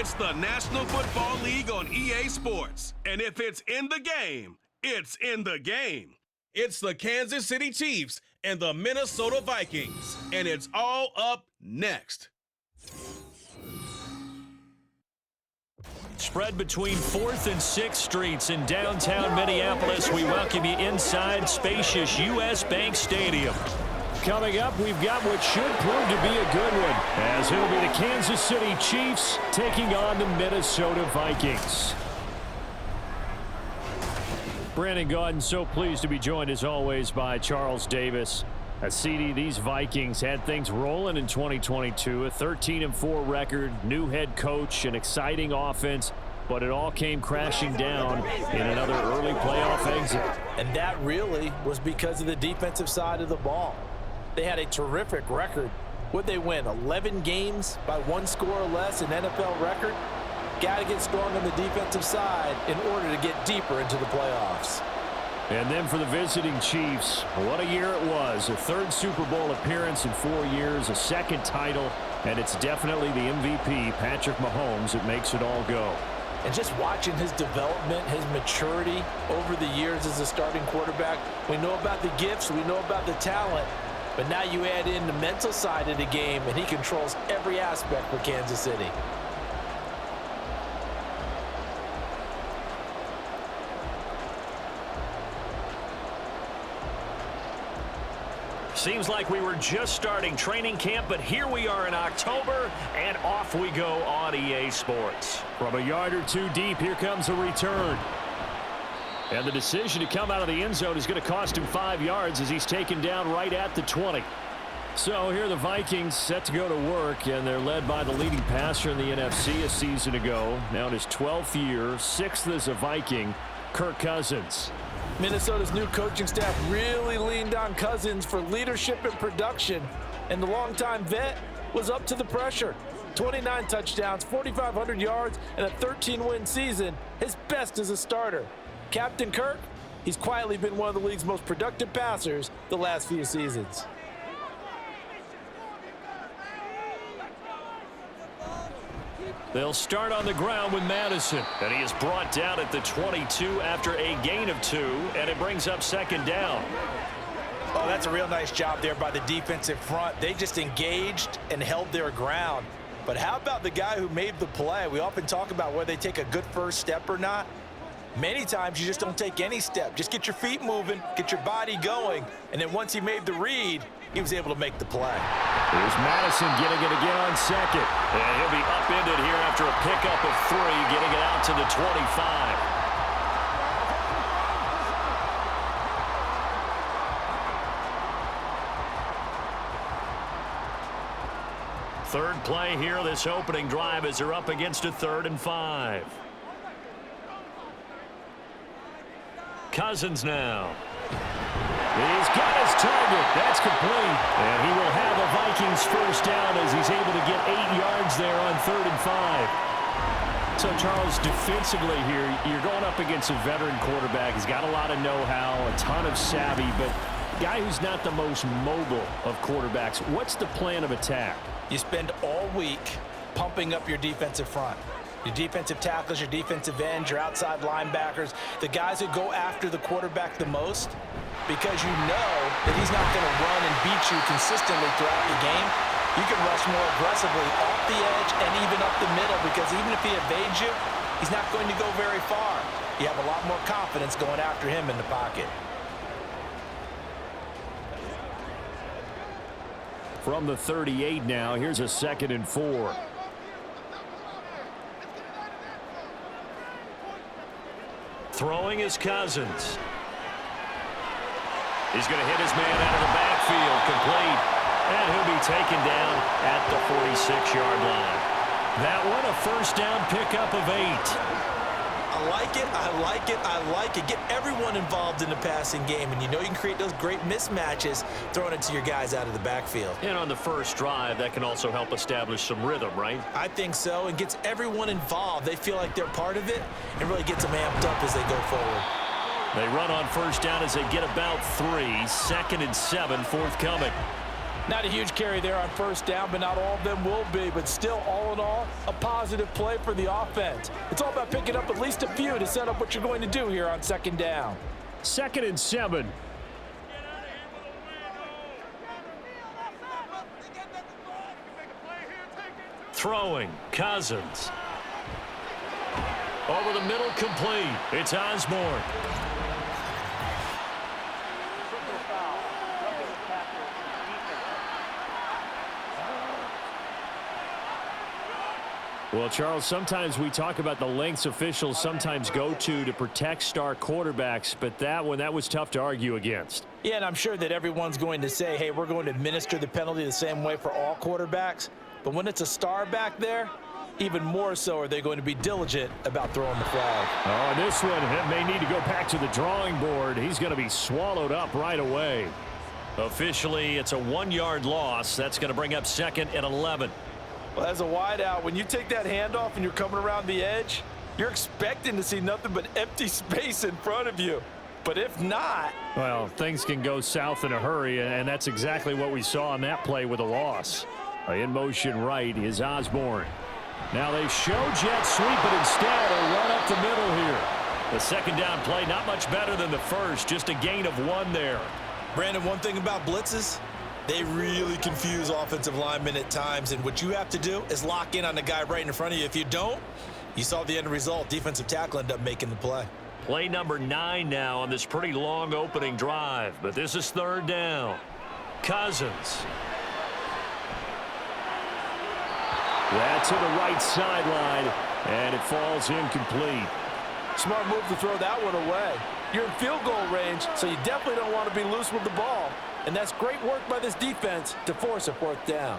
It's the National Football League on EA Sports. And if it's in the game, it's in the game. It's the Kansas City Chiefs and the Minnesota Vikings. And it's all up next. Spread between 4th and 6th Streets in downtown Minneapolis. We welcome you inside spacious U.S. Bank Stadium. Coming up, we've got what should prove to be a good one, as it'll be the Kansas City Chiefs taking on the Minnesota Vikings. Brandon Gaudin, so pleased to be joined as always by Charles Davis. CD, these Vikings had things rolling in 2022, a 13-4 record, new head coach, an exciting offense, but it all came crashing down in another early playoff exit. And that really was because of the defensive side of the ball. They had a terrific record. Would they win 11 games by 1 score or less, an NFL record? Got to get strong on the defensive side in order to get deeper into the playoffs. And then for the visiting Chiefs, what a year it was. A 3rd Super Bowl appearance in 4 years, a 2nd title, and it's definitely the MVP, Patrick Mahomes, that makes it all go. And just watching his development, his maturity over the years as a starting quarterback, we know about the gifts, we know about the talent, but now you add in the mental side of the game, and he controls every aspect for Kansas City. Seems like we were just starting training camp, but here we are in October, and off we go on EA Sports. From a yard or two deep, here comes a return. And the decision to come out of the end zone is going to cost him 5 yards as he's taken down right at the 20. So here are the Vikings set to go to work, and they're led by the leading passer in the NFC a season ago. Now in his 12th year, 6th as a Viking, Kirk Cousins. Minnesota's new coaching staff really leaned on Cousins for leadership and production, and the longtime vet was up to the pressure. 29 touchdowns, 4,500 yards, and a 13-win season, his best as a starter. Captain Kirk, he's quietly been one of the league's most productive passers the last few seasons. They'll start on the ground with Madison, and he is brought down at the 22 after a gain of 2, and it brings up 2nd down. Oh, that's a real nice job there by the defensive front. They just engaged and held their ground. But how about the guy who made the play? We often talk about whether they take a good first step or not. Many times you just don't take any step. Just get your feet moving, get your body going, and then once he made the read, he was able to make the play. Here's Madison getting it again on 2nd. And he'll be upended here after a pickup of 3, getting it out to the 25. Third play here, this opening drive, as they're up against a 3rd and 5. Cousins now. He's got his target. That's complete. And he will have a Vikings first down as he's able to get 8 yards there on 3rd and 5. So, Charles, defensively here, you're going up against a veteran quarterback. He's got a lot of know-how, a ton of savvy, but a guy who's not the most mobile of quarterbacks. What's the plan of attack? You spend all week pumping up your defensive front. Your defensive tackles, your defensive ends, your outside linebackers, the guys who go after the quarterback the most, because you know that he's not going to run and beat you consistently throughout the game. You can rush more aggressively off the edge and even up the middle, because even if he evades you, he's not going to go very far. You have a lot more confidence going after him in the pocket. From the 38 now, here's a 2nd and 4. Throwing is Cousins. He's going to hit his man out of the backfield, complete. And he'll be taken down at the 46-yard line. That one, a first down pickup of 8. I like it, I like it, I like it. Get everyone involved in the passing game, and you know you can create those great mismatches throwing it to your guys out of the backfield. And on the first drive, that can also help establish some rhythm, right? I think so, and gets everyone involved. They feel like they're part of it, and really gets them amped up as they go forward. They run on first down as they get about 3. 2nd and 7 forthcoming. Not a huge carry there on first down, but not all of them will be. But still, all in all, a positive play for the offense. It's all about picking up at least a few to set up what you're going to do here on second down. 2nd and 7. Throwing, Cousins. Over the middle, complete. It's Osborne. Well, Charles, sometimes we talk about the lengths officials sometimes go to protect star quarterbacks, but that was tough to argue against. Yeah, and I'm sure that everyone's going to say, hey, we're going to administer the penalty the same way for all quarterbacks. But when it's a star back there, even more so are they going to be diligent about throwing the flag. Oh, this one may need to go back to the drawing board. He's going to be swallowed up right away. Officially, it's a 1-yard loss. That's going to bring up 2nd and 11. Well, as a wideout, when you take that handoff and you're coming around the edge, you're expecting to see nothing but empty space in front of you. But if not... well, things can go south in a hurry, and that's exactly what we saw on that play with a loss. In motion right is Osborne. Now they show jet sweep, but instead a run up the middle here. The second down play, not much better than the first, just a gain of 1 there. Brandon, one thing about blitzes, they really confuse offensive linemen at times, and what you have to do is lock in on the guy right in front of you. If you don't, you saw the end result. Defensive tackle ended up making the play. Play number 9 now on this pretty long opening drive, but this is 3rd down. Cousins. That's to the right sideline, and it falls incomplete. Smart move to throw that one away. You're in field goal range, so you definitely don't want to be loose with the ball. And that's great work by this defense to force a 4th down.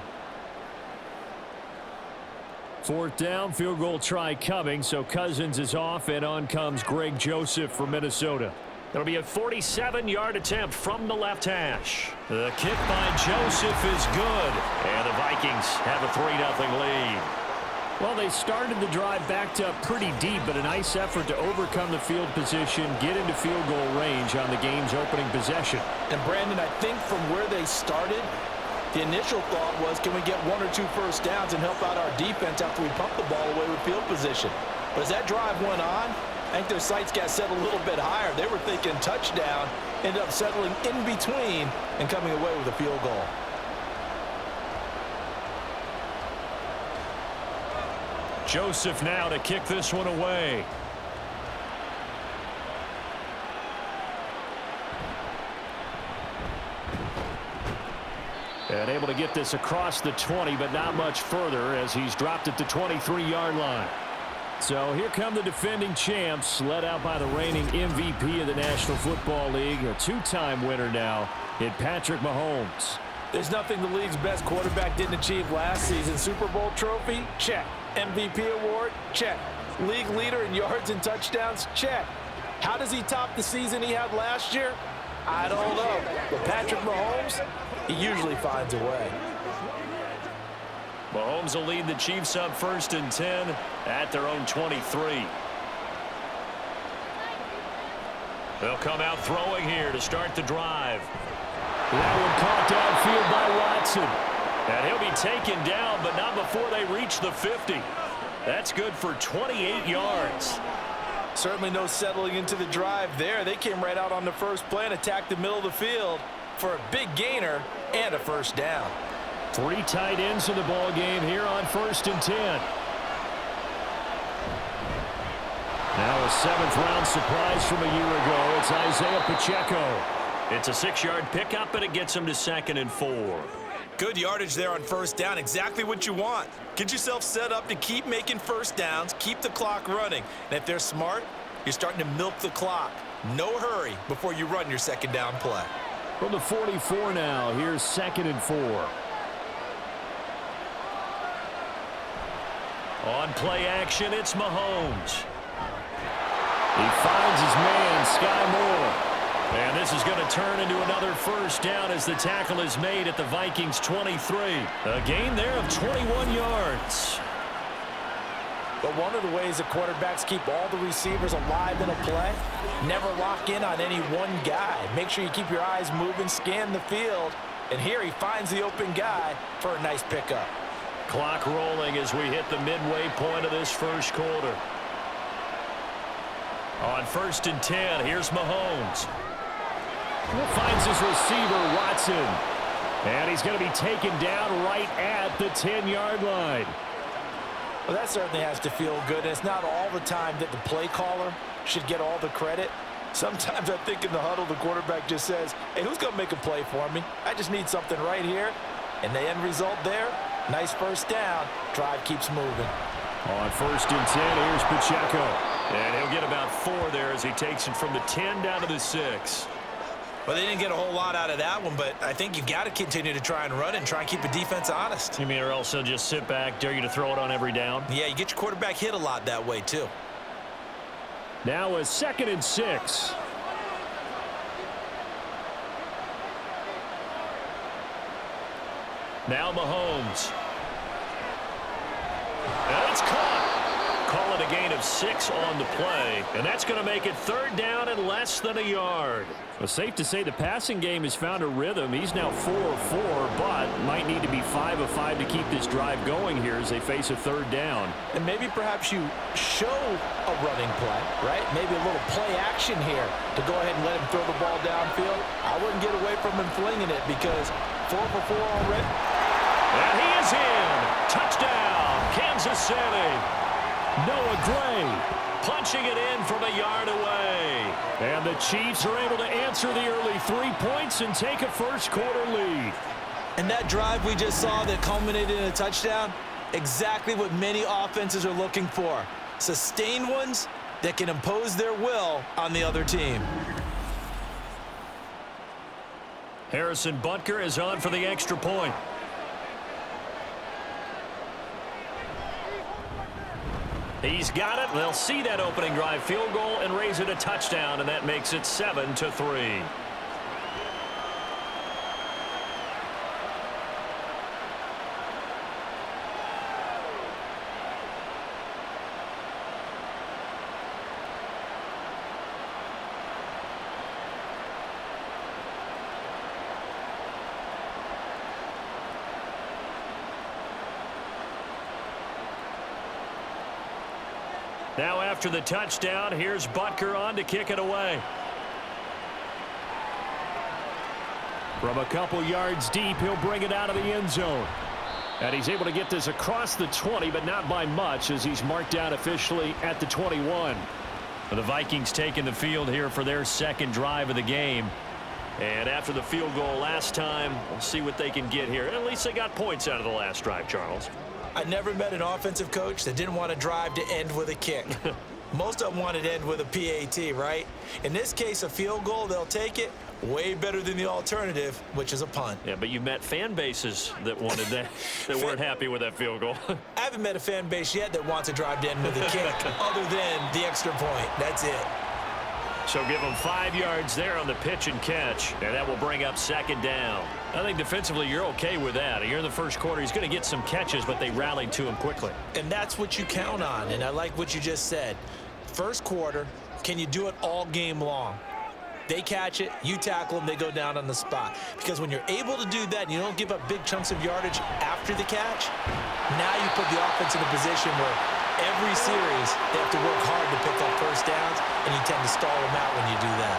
4th down, field goal try coming, so Cousins is off, and on comes Greg Joseph from Minnesota. It'll be a 47-yard attempt from the left hash. The kick by Joseph is good, and the Vikings have a 3-0 lead. Well, they started the drive backed up pretty deep, but a nice effort to overcome the field position, get into field goal range on the game's opening possession. And Brandon, I think from where they started, the initial thought was, can we get 1 or 2 first downs and help out our defense after we pump the ball away with field position? But as that drive went on, I think their sights got set a little bit higher. They were thinking touchdown, ended up settling in between and coming away with a field goal. Joseph now to kick this one away. And able to get this across the 20, but not much further as he's dropped it to 23-yard line. So here come the defending champs, led out by the reigning MVP of the National Football League, a 2-time winner now in Patrick Mahomes. There's nothing the league's best quarterback didn't achieve last season. Super Bowl trophy? Check. MVP award? Check. League leader in yards and touchdowns? Check. How does he top the season he had last year? I don't know. But Patrick Mahomes, he usually finds a way. Mahomes will lead the Chiefs up 1st and 10 at their own 23. They'll come out throwing here to start the drive. That one caught downfield by Watson. And he'll be taken down, but not before they reach the 50. That's good for 28 yards. Certainly no settling into the drive there. They came right out on the first play and attacked the middle of the field for a big gainer and a first down. 3 tight ends in the ball game here on 1st and 10. Now a 7th-round surprise from a year ago. It's Isaiah Pacheco. It's a 6-yard pickup, and it gets him to 2nd and 4. Good yardage there on first down. Exactly what you want. Get yourself set up to keep making first downs, keep the clock running. And if they're smart, you're starting to milk the clock. No hurry before you run your second down play. From the 44 now, here's 2nd and 4. On play action, it's Mahomes. He finds his man, Sky Moore. And this is going to turn into another first down as the tackle is made at the Vikings 23. A gain there of 21 yards. But one of the ways that quarterbacks keep all the receivers alive in a play, never lock in on any one guy. Make sure you keep your eyes moving, scan the field, And here he finds the open guy for a nice pickup. Clock rolling as we hit the midway point of this first quarter. On 1st and 10, here's Mahomes. Finds his receiver, Watson. And he's going to be taken down right at the 10-yard line. Well, that certainly has to feel good. And it's not all the time that the play caller should get all the credit. Sometimes I think in the huddle, the quarterback just says, hey, who's going to make a play for me? I just need something right here. And the end result there, nice first down. Drive keeps moving. On 1st and 10, here's Pacheco. And he'll get about 4 there as he takes it from the 10 down to the 6. Well, they didn't get a whole lot out of that one, but I think you've got to continue to try and run and try and keep the defense honest. You mean or else they'll just sit back, dare you to throw it on every down? Yeah, you get your quarterback hit a lot that way, too. Now a 2nd and 6. Now Mahomes. And it's caught. Call it a gain of 6 on the play. And that's going to make it 3rd down and less than a yard. Well, safe to say the passing game has found a rhythm. He's now 4 of 4, but might need to be 5 of 5 to keep this drive going here as they face a 3rd down. And maybe perhaps you show a running play, right? Maybe a little play action here to go ahead and let him throw the ball downfield. I wouldn't get away from him flinging it because 4 for 4 already. And he is in. Touchdown, Kansas City. Noah Gray punching it in from a yard away. And the Chiefs are able to answer the early 3 points and take a first quarter lead. And that drive we just saw that culminated in a touchdown, exactly what many offenses are looking for. Sustained ones that can impose their will on the other team. Harrison Butker is on for the extra point. He's got it. They'll see that opening drive field goal and raise it a touchdown, and that makes it 7-3. Now after the touchdown, here's Butker on to kick it away. From a couple yards deep, he'll bring it out of the end zone. And he's able to get this across the 20, but not by much as he's marked out officially at the 21. The Vikings taking the field here for their 2nd drive of the game. And after the field goal last time, we'll see what they can get here. At least they got points out of the last drive, Charles. I never met an offensive coach that didn't want to drive to end with a kick. Most of them wanted to end with a PAT, right? In this case, a field goal, they'll take it. Way better than the alternative, which is a punt. Yeah, but you met fan bases that wanted that, that weren't happy with that field goal. I haven't met a fan base yet that wants to drive to end with a kick other than the extra point. That's it. So give them 5 yards there on the pitch and catch, and that will bring up 2nd down. I think defensively you're okay with that. You're in the first quarter. He's going to get some catches, but they rallied to him quickly. And that's what you count on, and I like what you just said. First quarter, can you do it all game long? They catch it, you tackle them, they go down on the spot. Because when you're able to do that and you don't give up big chunks of yardage after the catch, now you put the offense in a position where every series they have to work hard to pick up first downs, and you tend to stall them out when you do that.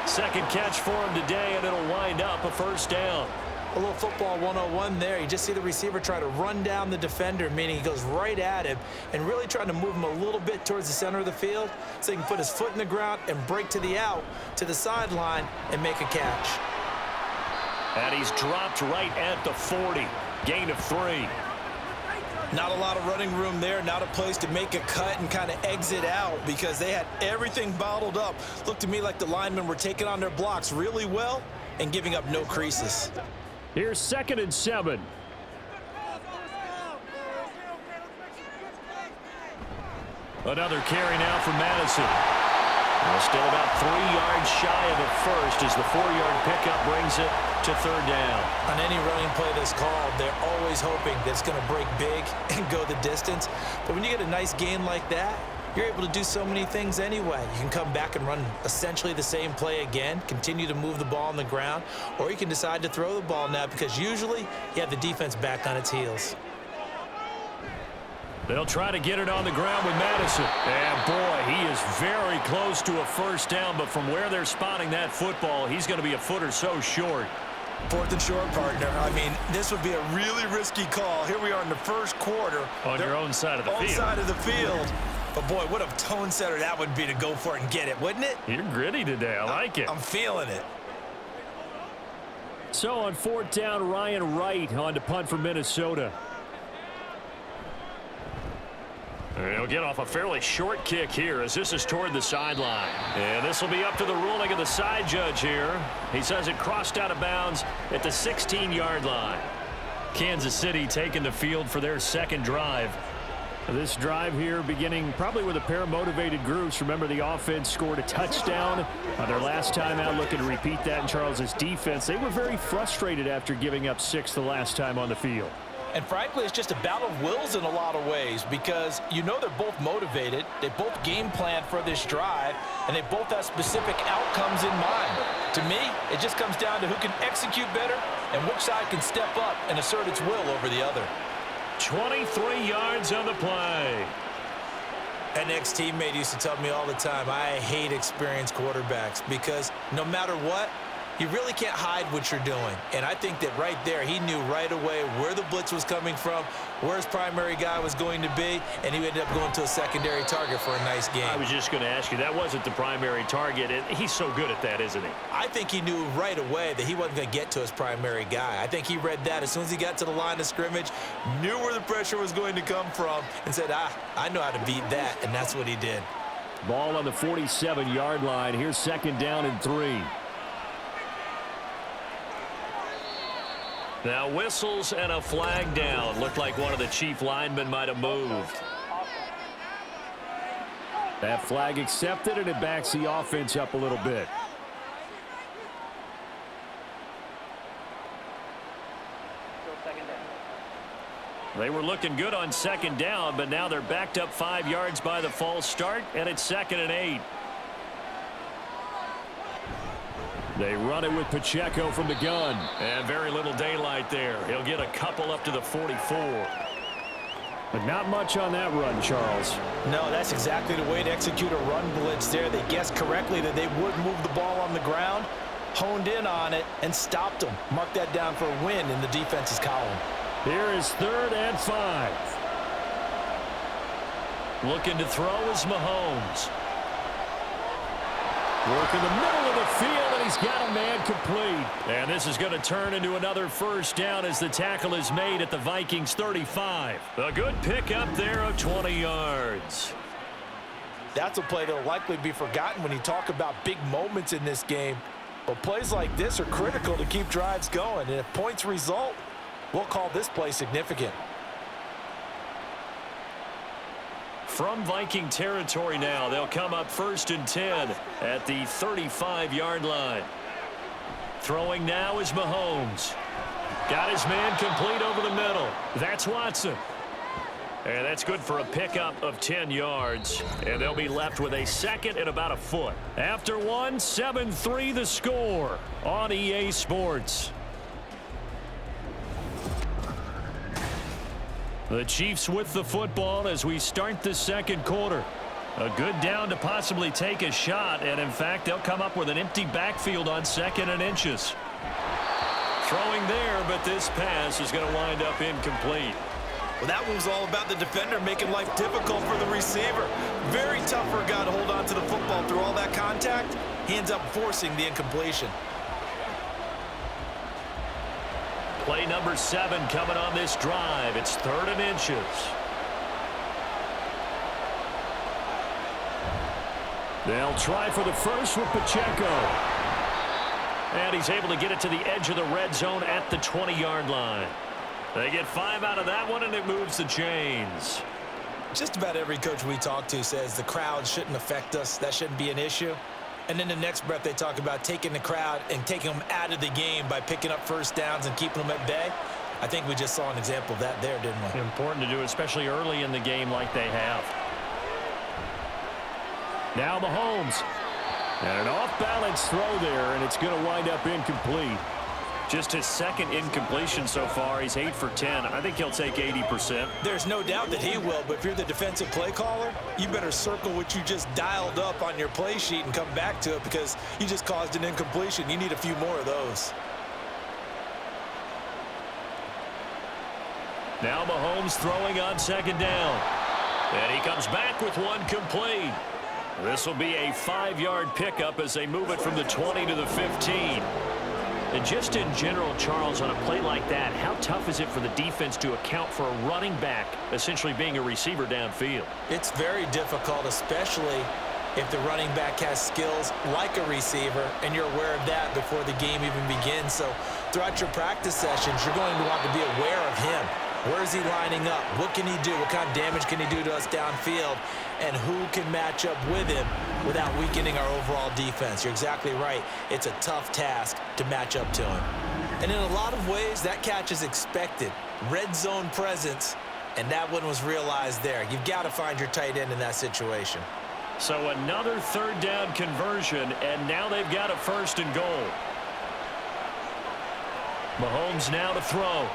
2nd catch for him today, and it'll wind up a first down. A little football 101 there. You just see the receiver try to run down the defender, meaning he goes right at him and really trying to move him a little bit towards the center of the field so he can put his foot in the ground and break to the out, to the sideline, and make a catch. And he's dropped right at the 40. Gain of 3. Not a lot of running room there, not a place to make a cut and kind of exit out because they had everything bottled up. Looked to me like the linemen were taking on their blocks really well and giving up no creases. Here's 2nd and 7. Another carry now for Madison. Well, still about 3 yards shy of the first as the 4-yard pickup brings it to 3rd down. On any running play that's called, they're always hoping that it's going to break big and go the distance. But when you get a nice gain like that, you're able to do so many things anyway. You can come back and run essentially the same play again, continue to move the ball on the ground, or you can decide to throw the ball now because usually you have the defense back on its heels. They'll try to get it on the ground with Madison. And, boy, he is very close to a first down, but from where they're spotting that football, he's going to be a foot or so short. 4th and short, partner. I mean, this would be a really risky call. Here we are in the first quarter. On your own side of the field. Own side of the field. But, boy, what a tone setter that would be to go for it and get it, wouldn't it? You're gritty today. I like it. I'm feeling it. So on 4th down, Ryan Wright on to punt for Minnesota. He'll get off a fairly short kick here as this is toward the sideline. And this will be up to the ruling of the side judge here. He says it crossed out of bounds at the 16-yard line. Kansas City taking the field for their second drive. This drive here beginning probably with a pair of motivated groups. Remember, the offense scored a touchdown on their last time out. Looking to repeat that in Charles's defense. They were very frustrated after giving up 6 the last time on the field. And frankly, it's just a battle of wills in a lot of ways because you know they're both motivated. They both game planned for this drive, and they both have specific outcomes in mind. To me, it just comes down to who can execute better and which side can step up and assert its will over the other. 23 yards on the play. An ex-teammate used to tell me all the time, I hate experienced quarterbacks because no matter what, you really can't hide what you're doing. And I think that right there, he knew right away where the blitz was coming from, where his primary guy was going to be, and he ended up going to a secondary target for a nice game. I was just going to ask you, that wasn't the primary target, and he's so good at that, isn't he? I think he knew right away that he wasn't going to get to his primary guy. I think he read that as soon as he got to the line of scrimmage, knew where the pressure was going to come from, and said, I know how to beat that, and that's what he did. Ball on the 47-yard line. Here's 2nd down and 3. Now whistles and a flag down. Looked like one of the chief linemen might have moved. That flag accepted, and it backs the offense up a little bit. They were looking good on 2nd down, but now they're backed up 5 yards by the false start, and it's 2nd and 8. They run it with Pacheco from the gun. And very little daylight there. He'll get a couple up to the 44. But not much on that run, Charles. No, that's exactly the way to execute a run blitz there. They guessed correctly that they would move the ball on the ground, honed in on it, and stopped them. Mark that down for a win in the defense's column. Here is 3rd and 5. Looking to throw is Mahomes. Work in the middle of the field, and he's got a man complete. And this is going to turn into another first down as the tackle is made at the Vikings 35. A good pickup there of 20 yards. That's a play that will likely be forgotten when you talk about big moments in this game. But plays like this are critical to keep drives going. And if points result, we'll call this play significant. From Viking territory now, they'll come up 1st and 10 at the 35-yard line. Throwing now is Mahomes. Got his man complete over the middle. That's Watson. And that's good for a pickup of 10 yards. And they'll be left with a 2nd and about a foot. After one, 7-3 the score on EA Sports. The Chiefs with the football as we start the 2nd quarter. A good down to possibly take a shot, and in fact, they'll come up with an empty backfield on 2nd and inches. Throwing there, but this pass is going to wind up incomplete. Well, that one was all about the defender making life difficult for the receiver. Very tough for a guy to hold on to the football through all that contact. He ends up forcing the incompletion. Play number 7 coming on this drive. It's 3rd and inches. They'll try for the first with Pacheco. And he's able to get it to the edge of the red zone at the 20-yard line. They get 5 out of that one, and it moves the chains. Just about every coach we talk to says the crowd shouldn't affect us. That shouldn't be an issue. And in the next breath, they talk about taking the crowd and taking them out of the game by picking up first downs and keeping them at bay. I think we just saw an example of that there, didn't we? Important to do, especially early in the game like they have. Now Mahomes. And an off-balance throw there, and it's going to wind up incomplete. Just his second incompletion so far. He's 8 for 10. I think he'll take 80%. There's no doubt that he will, but if you're the defensive play caller, you better circle what you just dialed up on your play sheet and come back to it because you just caused an incompletion. You need a few more of those. Now Mahomes throwing on second down. And he comes back with one complete. This will be a 5-yard pickup as they move it from the 20 to the 15. And just in general, Charles, on a play like that, how tough is it for the defense to account for a running back essentially being a receiver downfield? It's very difficult, especially if the running back has skills like a receiver, and you're aware of that before the game even begins. So throughout your practice sessions, you're going to want to be aware of him. Where is he lining up? What can he do? What kind of damage can he do to us downfield? And who can match up with him without weakening our overall defense? You're exactly right. It's a tough task to match up to him. And in a lot of ways, that catch is expected. Red zone presence, and that one was realized there. You've got to find your tight end in that situation. So another third down conversion, and now they've got a 1st and goal. Mahomes now to throw.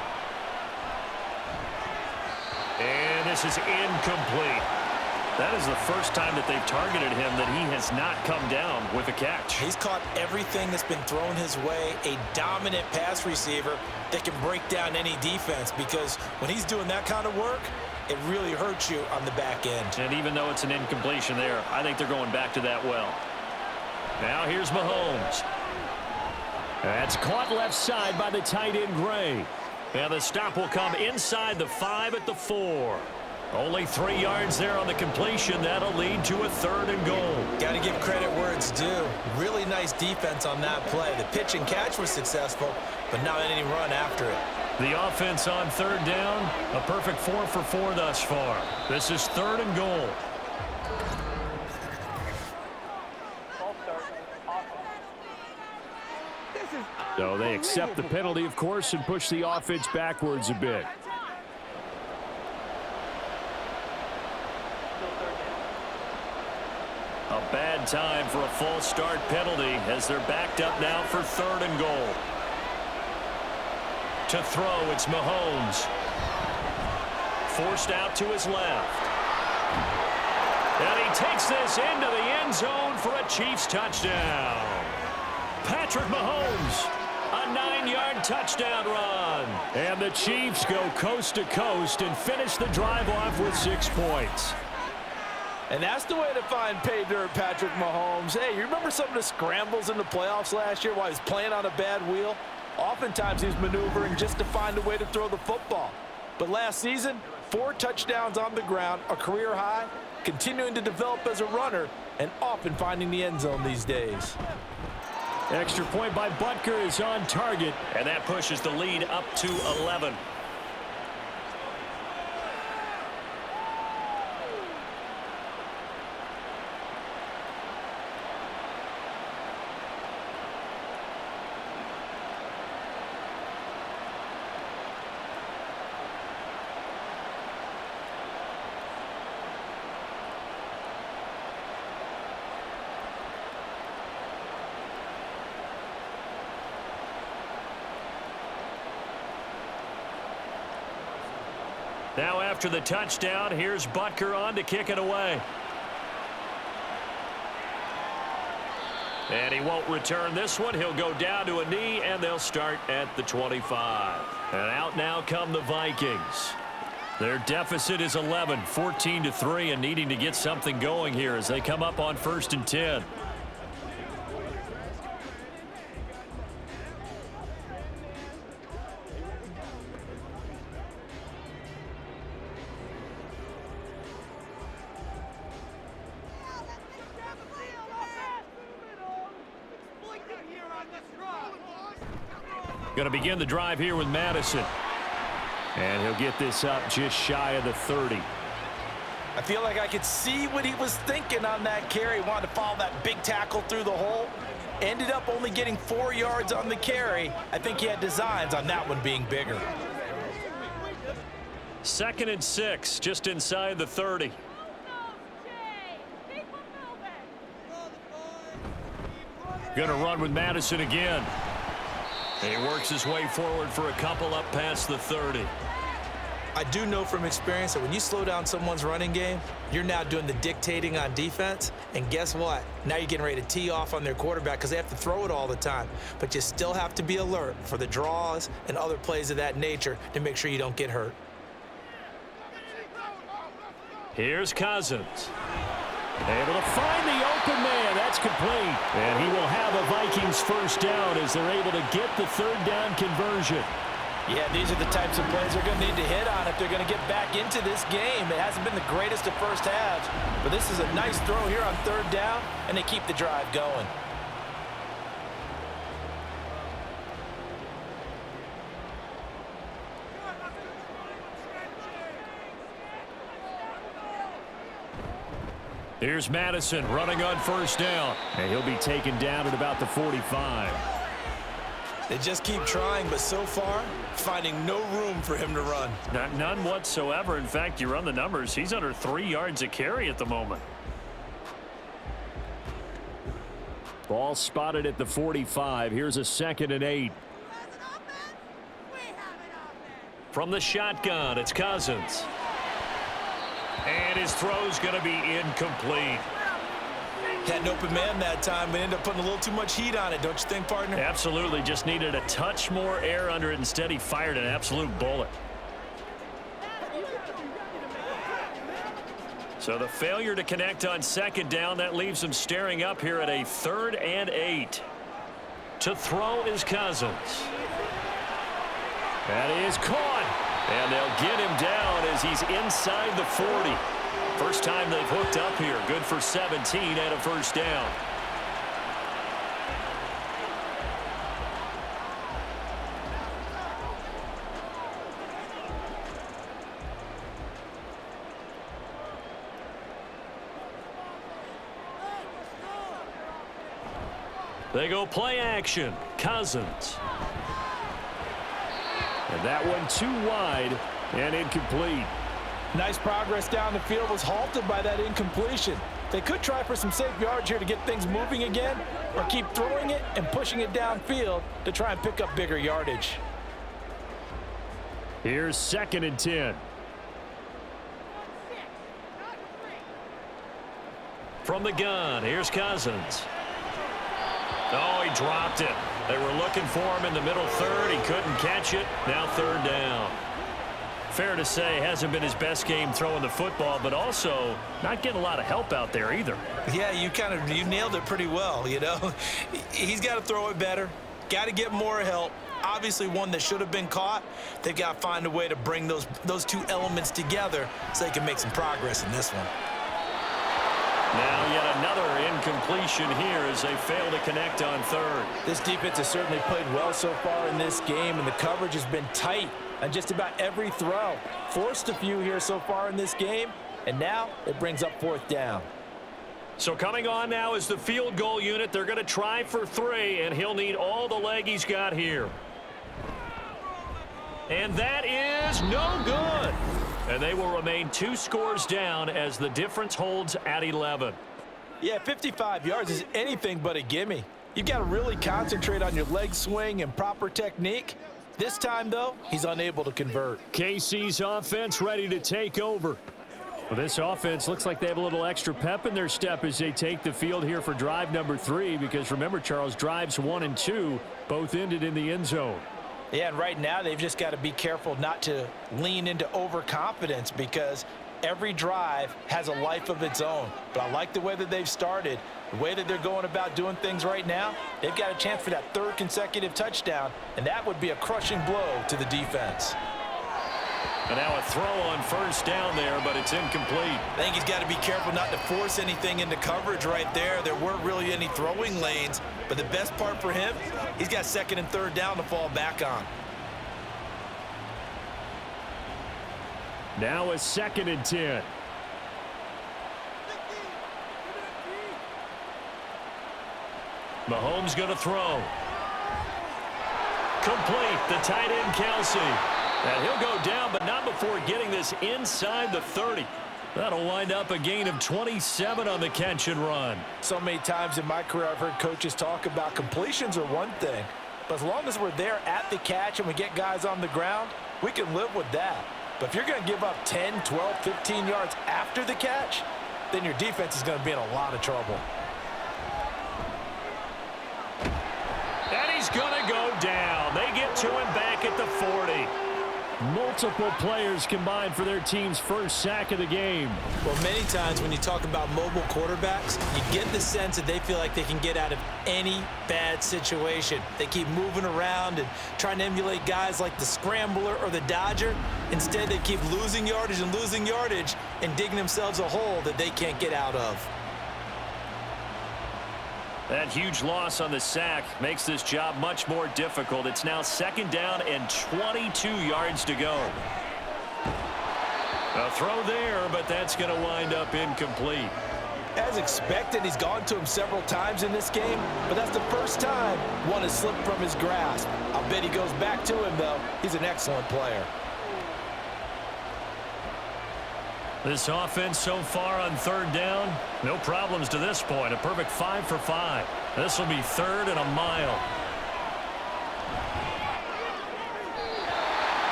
And this is incomplete. That is the first time that they've targeted him that he has not come down with a catch. He's caught everything that's been thrown his way, a dominant pass receiver that can break down any defense, because when he's doing that kind of work, it really hurts you on the back end. And even though it's an incompletion there, I think they're going back to that well. Now here's Mahomes. That's caught left side by the tight end Gray. And the stop will come inside the 5 at the 4. Only 3 yards there on the completion. That'll lead to a 3rd and goal. Got to give credit where it's due. Really nice defense on that play. The pitch and catch was successful, but not any run after it. The offense on 3rd down, a perfect 4 for 4 thus far. This is 3rd and goal. So they accept the penalty, of course, and push the offense backwards a bit. A bad time for a false start penalty as they're backed up now for 3rd and goal. To throw, it's Mahomes. Forced out to his left. And he takes this into the end zone for a Chiefs touchdown. Patrick Mahomes, a 9-yard touchdown run. And the Chiefs go coast to coast and finish the drive off with 6 points. And that's the way to find pay dirt, Patrick Mahomes. Hey, you remember some of the scrambles in the playoffs last year while he was playing on a bad wheel? Oftentimes he was maneuvering just to find a way to throw the football. But last season, 4 touchdowns on the ground, a career high, continuing to develop as a runner, and often finding the end zone these days. Extra point by Butker is on target, and that pushes the lead up to 11. Now after the touchdown, here's Butker on to kick it away. And he won't return this one. He'll go down to a knee, and they'll start at the 25. And out now come the Vikings. Their deficit is 11, 14-3, and needing to get something going here as they come up on 1st and 10. Going to begin the drive here with Madison. And he'll get this up just shy of the 30. I feel like I could see what he was thinking on that carry. Wanted to follow that big tackle through the hole. Ended up only getting 4 yards on the carry. I think he had designs on that one being bigger. 2nd and 6, just inside the 30. Going to run with Madison again. He works his way forward for a couple up past the 30. I do know from experience that when you slow down someone's running game, you're now doing the dictating on defense. And guess what? Now you're getting ready to tee off on their quarterback because they have to throw it all the time. But you still have to be alert for the draws and other plays of that nature to make sure you don't get hurt. Here's Cousins. Able to find the open man. That's complete. And he will have a Vikings first down as they're able to get the third down conversion. Yeah, these are the types of plays they're going to need to hit on if they're going to get back into this game. It hasn't been the greatest of first halves, but this is a nice throw here on third down, and they keep the drive going. Here's Madison running on first down, and he'll be taken down at about the 45. They just keep trying, but so far, finding no room for him to run. None whatsoever. In fact, you run the numbers. He's under 3 yards a carry at the moment. Ball spotted at the 45. Here's a 2nd and 8. From the shotgun, it's Cousins. And his throw's going to be incomplete. Had an open man that time, but ended up putting a little too much heat on it, don't you think, partner? Absolutely. Just needed a touch more air under it. Instead, he fired an absolute bullet. So the failure to connect on 2nd down, that leaves him staring up here at a 3rd and 8. To throw is Cousins. That is caught. And they'll get him down as he's inside the 40. First time they've hooked up here. Good for 17 and a first down. They go play action. Cousins. And that one too wide and incomplete. Nice progress down the field, was halted by that incompletion. They could try for some safe yards here to get things moving again, or keep throwing it and pushing it downfield to try and pick up bigger yardage. Here's 2nd and 10. From the gun, here's Cousins. Oh, he dropped it. They were looking for him in the middle 3rd. He couldn't catch it. Now 3rd down. Fair to say, hasn't been his best game throwing the football, but also not getting a lot of help out there either. Yeah, you nailed it pretty well, you know. He's got to throw it better. Got to get more help. Obviously one that should have been caught. They've got to find a way to bring those two elements together so they can make some progress in this one. Now yet another incompletion here as they fail to connect on 3rd. This defense has certainly played well so far in this game, and the coverage has been tight on just about every throw. Forced a few here so far in this game, and now it brings up 4th down. So coming on now is the field goal unit. They're going to try for 3, and he'll need all the leg he's got here. And that is no good. And they will remain 2 scores down as the difference holds at 11. Yeah, 55 yards is anything but a gimme. You've got to really concentrate on your leg swing and proper technique. This time, though, he's unable to convert. KC's offense ready to take over. Well, this offense looks like they have a little extra pep in their step as they take the field here for drive number 3, because remember, Charles, drives 1 and 2 both ended in the end zone. Yeah, and right now they've just got to be careful not to lean into overconfidence, because every drive has a life of its own. But I like the way that they've started, the way that they're going about doing things right now. They've got a chance for that 3rd consecutive touchdown, and that would be a crushing blow to the defense. And now a throw on first down there, but it's incomplete. I think he's got to be careful not to force anything into coverage right there. There weren't really any throwing lanes, but the best part for him, he's got 2nd and 3rd down to fall back on. Now a 2nd and 10. Mahomes going to throw. Complete. The tight end, Kelsey. And he'll go down, but not before getting this inside the 30. That'll wind up a gain of 27 on the catch and run. So many times in my career I've heard coaches talk about completions are one thing, but as long as we're there at the catch and we get guys on the ground, we can live with that. But if you're going to give up 10, 12, 15 yards after the catch, then your defense is going to be in a lot of trouble. And he's going to go down. They get to him back at the 40. Multiple players combined for their team's first sack of the game. Well, many times when you talk about mobile quarterbacks, you get the sense that they feel like they can get out of any bad situation. They keep moving around and trying to emulate guys like the Scrambler or the Dodger. Instead, they keep losing yardage and digging themselves a hole that they can't get out of. That huge loss on the sack makes this job much more difficult. It's now 2nd down and 22 yards to go. A throw there, but that's going to wind up incomplete. As expected, he's gone to him several times in this game, but that's the first time one has slipped from his grasp. I'll bet he goes back to him, though. He's an excellent player. This offense so far on 3rd down, no problems to this point. A perfect 5 for 5. This will be 3rd and a mile.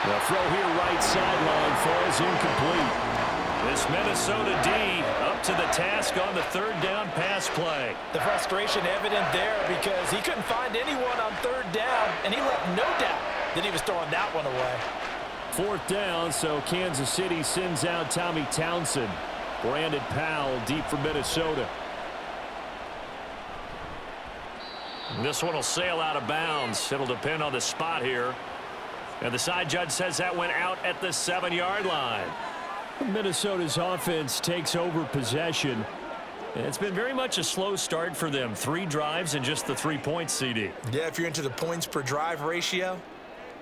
The throw here right sideline falls incomplete. This Minnesota D up to the task on the 3rd down pass play. The frustration evident there because he couldn't find anyone on 3rd down, and he left no doubt that he was throwing that one away. 4th down, so Kansas City sends out Tommy Townsend. Brandon Powell deep for Minnesota. This one will sail out of bounds. It'll depend on the spot here. And the side judge says that went out at the 7-yard line. Minnesota's offense takes over possession. It's been very much a slow start for them. 3 drives and just the 3 points, CD. Yeah, if you're into the points per drive ratio,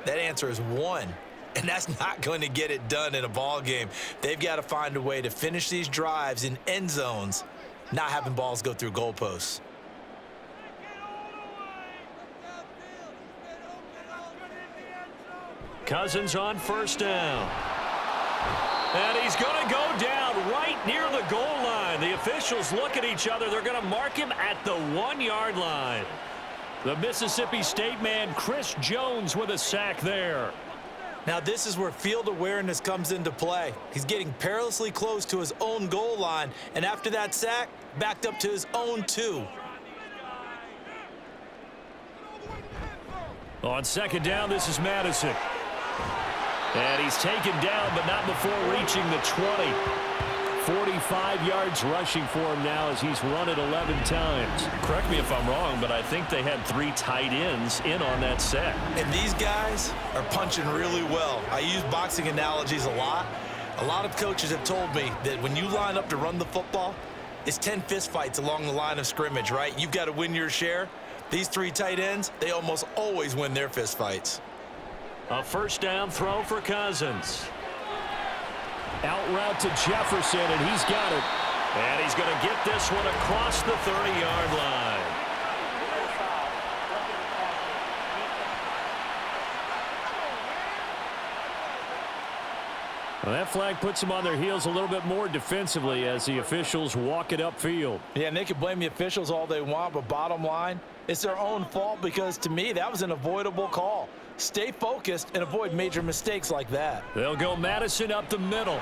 that answer is 1. And that's not going to get it done in a ball game. They've got to find a way to finish these drives in end zones, not having balls go through goalposts. Cousins on 1st down. And he's going to go down right near the goal line. The officials look at each other. They're going to mark him at the 1-yard line. The Mississippi State man, Chris Jones, with a sack there. Now this is where field awareness comes into play. He's getting perilously close to his own goal line, and after that sack, backed up to his own 2. On 2nd down, this is Madison. And he's taken down, but not before reaching the 20. 45 yards rushing for him now as he's run it 11 times. Correct me if I'm wrong, but I think they had 3 tight ends in on that set. And these guys are punching really well. I use boxing analogies a lot. A lot of coaches have told me that when you line up to run the football, it's 10 fistfights along the line of scrimmage, right? You've got to win your share. These 3 tight ends, they almost always win their fistfights. A 1st down throw for Cousins. Out route to Jefferson, and he's got it. And he's going to get this one across the 30-yard line. Well, that flag puts them on their heels a little bit more defensively as the officials walk it upfield. Yeah, and they can blame the officials all they want, but bottom line, it's their own fault because, to me, that was an avoidable call. Stay focused and avoid major mistakes like that. They'll go Madison up the middle.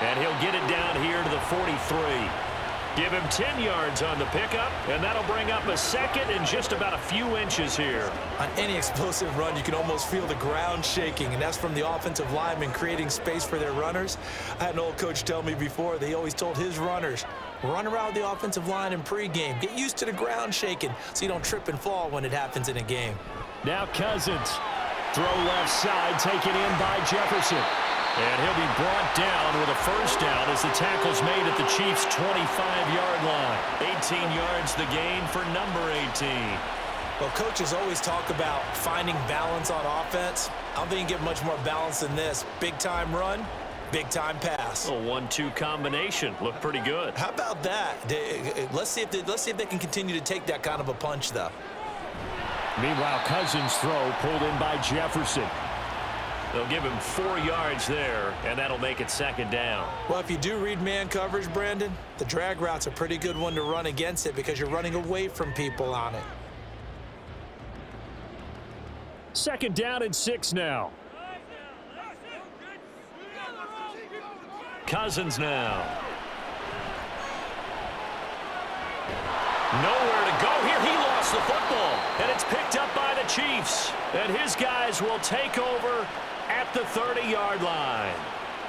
And he'll get it down here to the 43. Give him 10 yards on the pickup, and that'll bring up a 2nd and just about a few inches here. On any explosive run, you can almost feel the ground shaking, and that's from the offensive linemen creating space for their runners. I had an old coach tell me before, they always told his runners, run around the offensive line in pregame. Get used to the ground shaking so you don't trip and fall when it happens in a game. Now Cousins. Throw left side, taken in by Jefferson. And he'll be brought down with a 1st down as the tackle's made at the Chiefs' 25-yard line. 18 yards the gain for number 18. Well, coaches always talk about finding balance on offense. I don't think you get much more balance than this. Big-time run, big-time pass. A 1-2 combination. Looked pretty good. How about that? Let's see if they can continue to take that kind of a punch, though. Meanwhile, Cousins' throw pulled in by Jefferson. They'll give him 4 yards there, and that'll make it 2nd down. Well, if you do read man coverage, Brandon, the drag route's a pretty good one to run against it because you're running away from people on it. 2nd down and 6 now. Cousins now. Nowhere to go here. He lost the football, and it's picked up by the Chiefs. And his guys will take over at the 30-yard line.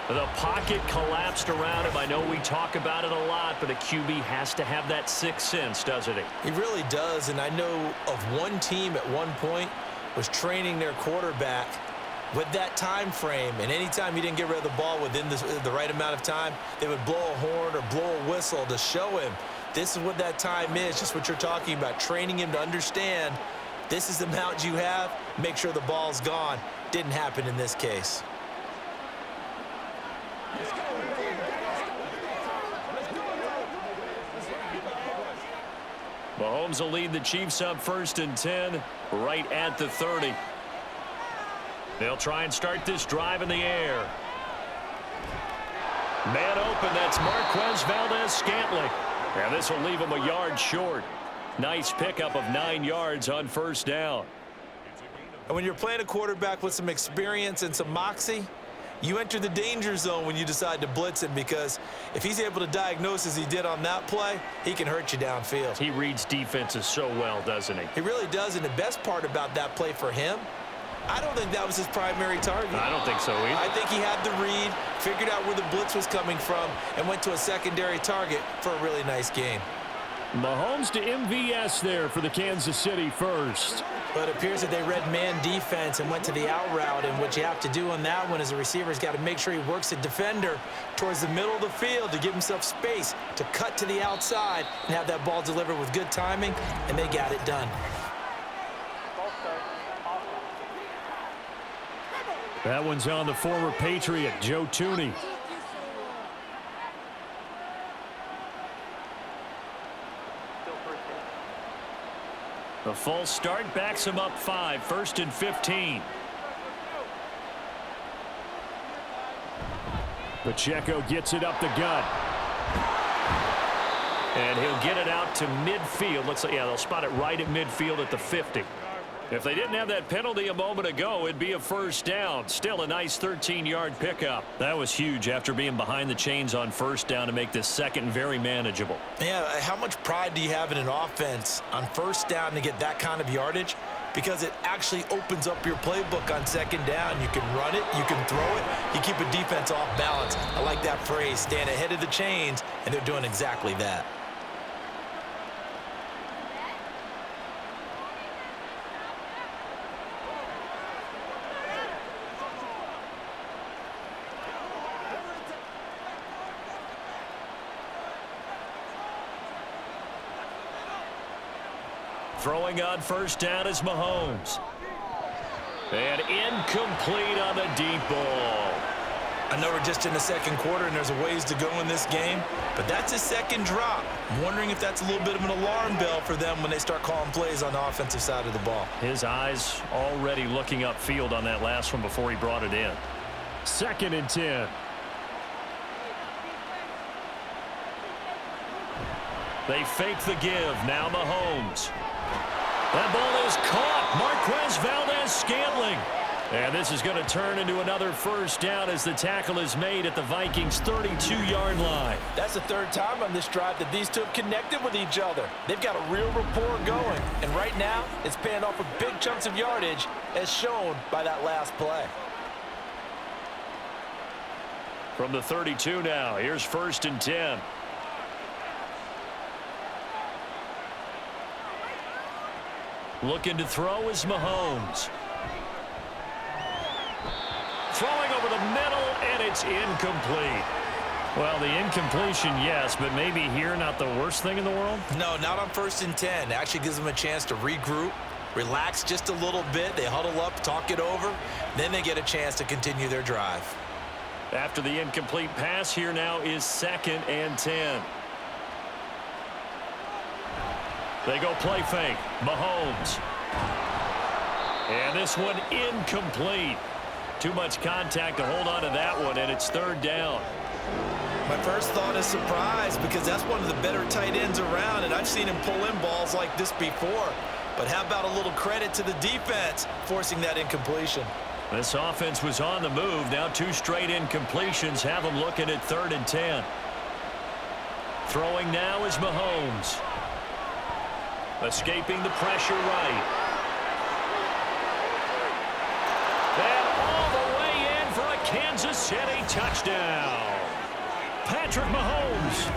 The pocket collapsed around him. I know we talk about it a lot, but a QB has to have that sixth sense, doesn't he? He really does, and I know of one team at one point was training their quarterback with that time frame, and anytime he didn't get rid of the ball within the right amount of time, they would blow a horn or blow a whistle to show him this is what that time is, just what you're talking about, training him to understand this is the amount you have, make sure the ball's gone. Didn't happen in this case. Mahomes will lead the Chiefs up 1st and 10, right at the 30. They'll try and start this drive in the air. Man open, that's Marquez Valdez-Scantling. And this will leave him a yard short. Nice pickup of 9 yards on 1st down. And when you're playing a quarterback with some experience and some moxie, you enter the danger zone when you decide to blitz him, because if he's able to diagnose as he did on that play, he can hurt you downfield. He reads defenses so well, doesn't he? He really does, and the best part about that play for him, I don't think that was his primary target. I don't think so either. I think he had the read, figured out where the blitz was coming from, and went to a secondary target for a really nice gain. Mahomes to MVS there for the Kansas City first. But it appears that they read man defense and went to the out route, and what you have to do on that one is the receiver's got to make sure he works the defender towards the middle of the field to give himself space to cut to the outside and have that ball delivered with good timing, and they got it done. That one's on the former Patriot, Joe Thuney. The false start backs him up 5, 1st and 15. Pacheco gets it up the gut. And he'll get it out to midfield. Looks like, yeah, they'll spot it right at midfield at the 50. If they didn't have that penalty a moment ago, it'd be a 1st down. Still a nice 13-yard pickup. That was huge after being behind the chains on 1st down to make this 2nd very manageable. Yeah, how much pride do you have in an offense on 1st down to get that kind of yardage? Because it actually opens up your playbook on 2nd down. You can run it, you can throw it, you keep a defense off balance. I like that phrase, stand ahead of the chains, and they're doing exactly that. Throwing on 1st down is Mahomes. And incomplete on the deep ball. I know we're just in the 2nd quarter and there's a ways to go in this game, but that's his 2nd drop. I'm wondering if that's a little bit of an alarm bell for them when they start calling plays on the offensive side of the ball. His eyes already looking upfield on that last one before he brought it in. 2nd and 10. They fake the give. Now Mahomes. That ball is caught. Marquez Valdez-Scantling. And this is going to turn into another 1st down as the tackle is made at the Vikings' 32-yard line. That's the 3rd time on this drive that these two have connected with each other. They've got a real rapport going. And right now, it's paying off with big chunks of yardage, as shown by that last play. From the 32 now, here's 1st and 10. Looking to throw is Mahomes. Throwing over the middle, and it's incomplete. Well, the incompletion, yes, but maybe here not the worst thing in the world? No, not on 1st and 10. It actually gives them a chance to regroup, relax just a little bit. They huddle up, talk it over. Then they get a chance to continue their drive. After the incomplete pass, here now is 2nd and 10. They go play fake. Mahomes. And this one incomplete. Too much contact to hold on to that one, and it's third down. My first thought is surprise, because that's one of the better tight ends around, and I've seen him pull in balls like this before. But how about a little credit to the defense forcing that incompletion? This offense was on the move. Now 2 straight incompletions have them looking at 3rd and 10. Throwing now is Mahomes. Escaping the pressure right. And all the way in for a Kansas City touchdown. Patrick Mahomes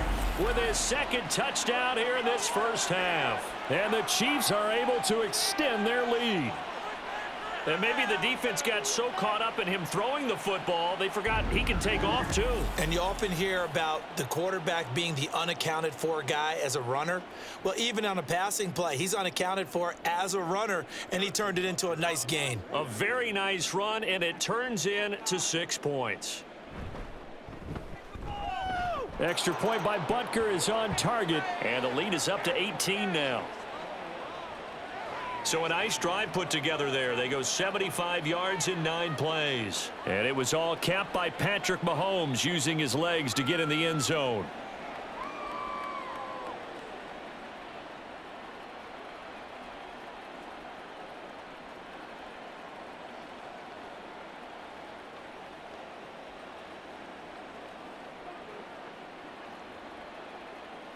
with his 2nd touchdown here in this first half. And the Chiefs are able to extend their lead. And maybe the defense got so caught up in him throwing the football, they forgot he can take off too. And you often hear about the quarterback being the unaccounted for guy as a runner. Well, even on a passing play, he's unaccounted for as a runner, and he turned it into a nice gain. A very nice run, and it turns into 6 points. Extra point by Butker is on target, and the lead is up to 18 now. So a nice drive put together there. They go 75 yards in 9 plays. And it was all capped by Patrick Mahomes using his legs to get in the end zone.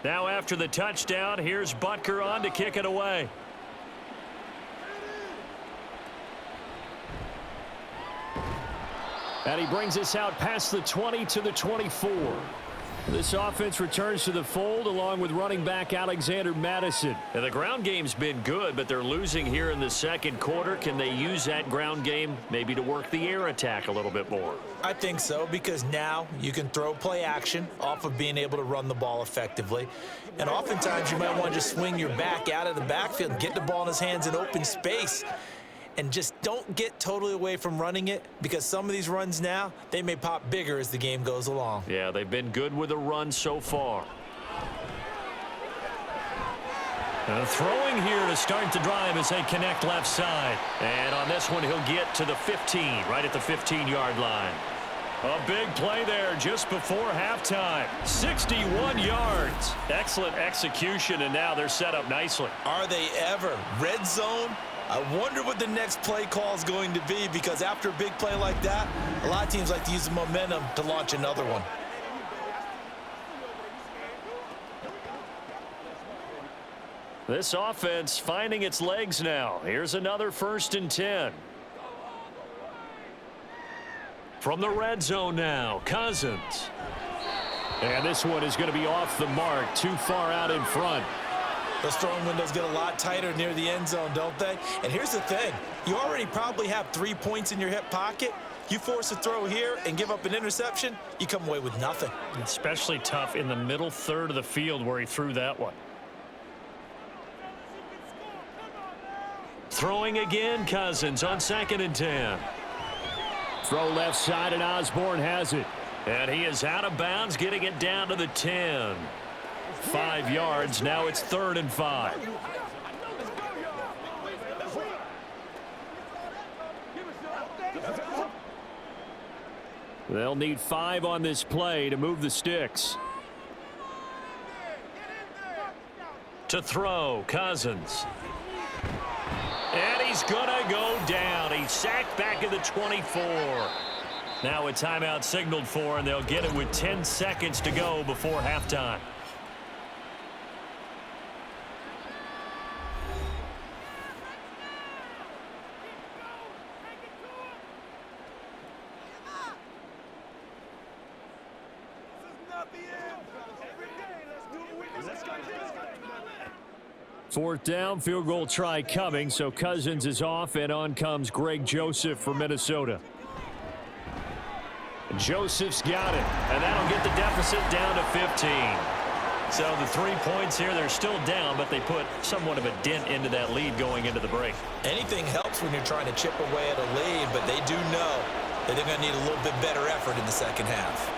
Now after the touchdown, here's Butker on to kick it away. And he brings us out past the 20 to the 24. This offense returns to the fold along with running back Alexander Madison. And the ground game's been good, but they're losing here in the second quarter. Can they use that ground game maybe to work the air attack a little bit more? I think so, because now you can throw play action off of being able to run the ball effectively. And oftentimes you might want to just swing your back out of the backfield, get the ball in his hands in open space. And just don't get totally away from running it, because some of these runs now, they may pop bigger as the game goes along. Yeah, they've been good with the run so far. Throwing here to start the drive as they connect left side. And on this one, he'll get to the 15, right at the 15-yard line. A big play there just before halftime. 61 yards. Excellent execution, and now they're set up nicely. Are they ever? Red zone? I wonder what the next play call is going to be, because after a big play like that, a lot of teams like to use the momentum to launch another one. This offense finding its legs now. Here's another 1st and 10. From the red zone now, Cousins. And this one is going to be off the mark, too far out in front. Those throwing windows get a lot tighter near the end zone, don't they? And here's the thing. You already probably have 3 points in your hip pocket. You force a throw here and give up an interception, you come away with nothing. Especially tough in the middle third of the field where he threw that one. Throwing again, Cousins on 2nd and 10. Throw left side, and Osborne has it. And he is out of bounds, getting it down to the 10. 5 yards. Now it's 3rd and 5. They'll need 5 on this play to move the sticks. To throw, Cousins. And he's gonna go down. He's sacked back at the 24. Now a timeout signaled for, and they'll get it with 10 seconds to go before halftime. Fourth down, field goal try coming, so Cousins is off, and on comes Greg Joseph for Minnesota. Joseph's got it, and that'll get the deficit down to 15. So the 3 points here, they're still down, but they put somewhat of a dent into that lead going into the break. Anything helps when you're trying to chip away at a lead, but they do know that they're going to need a little bit better effort in the second half.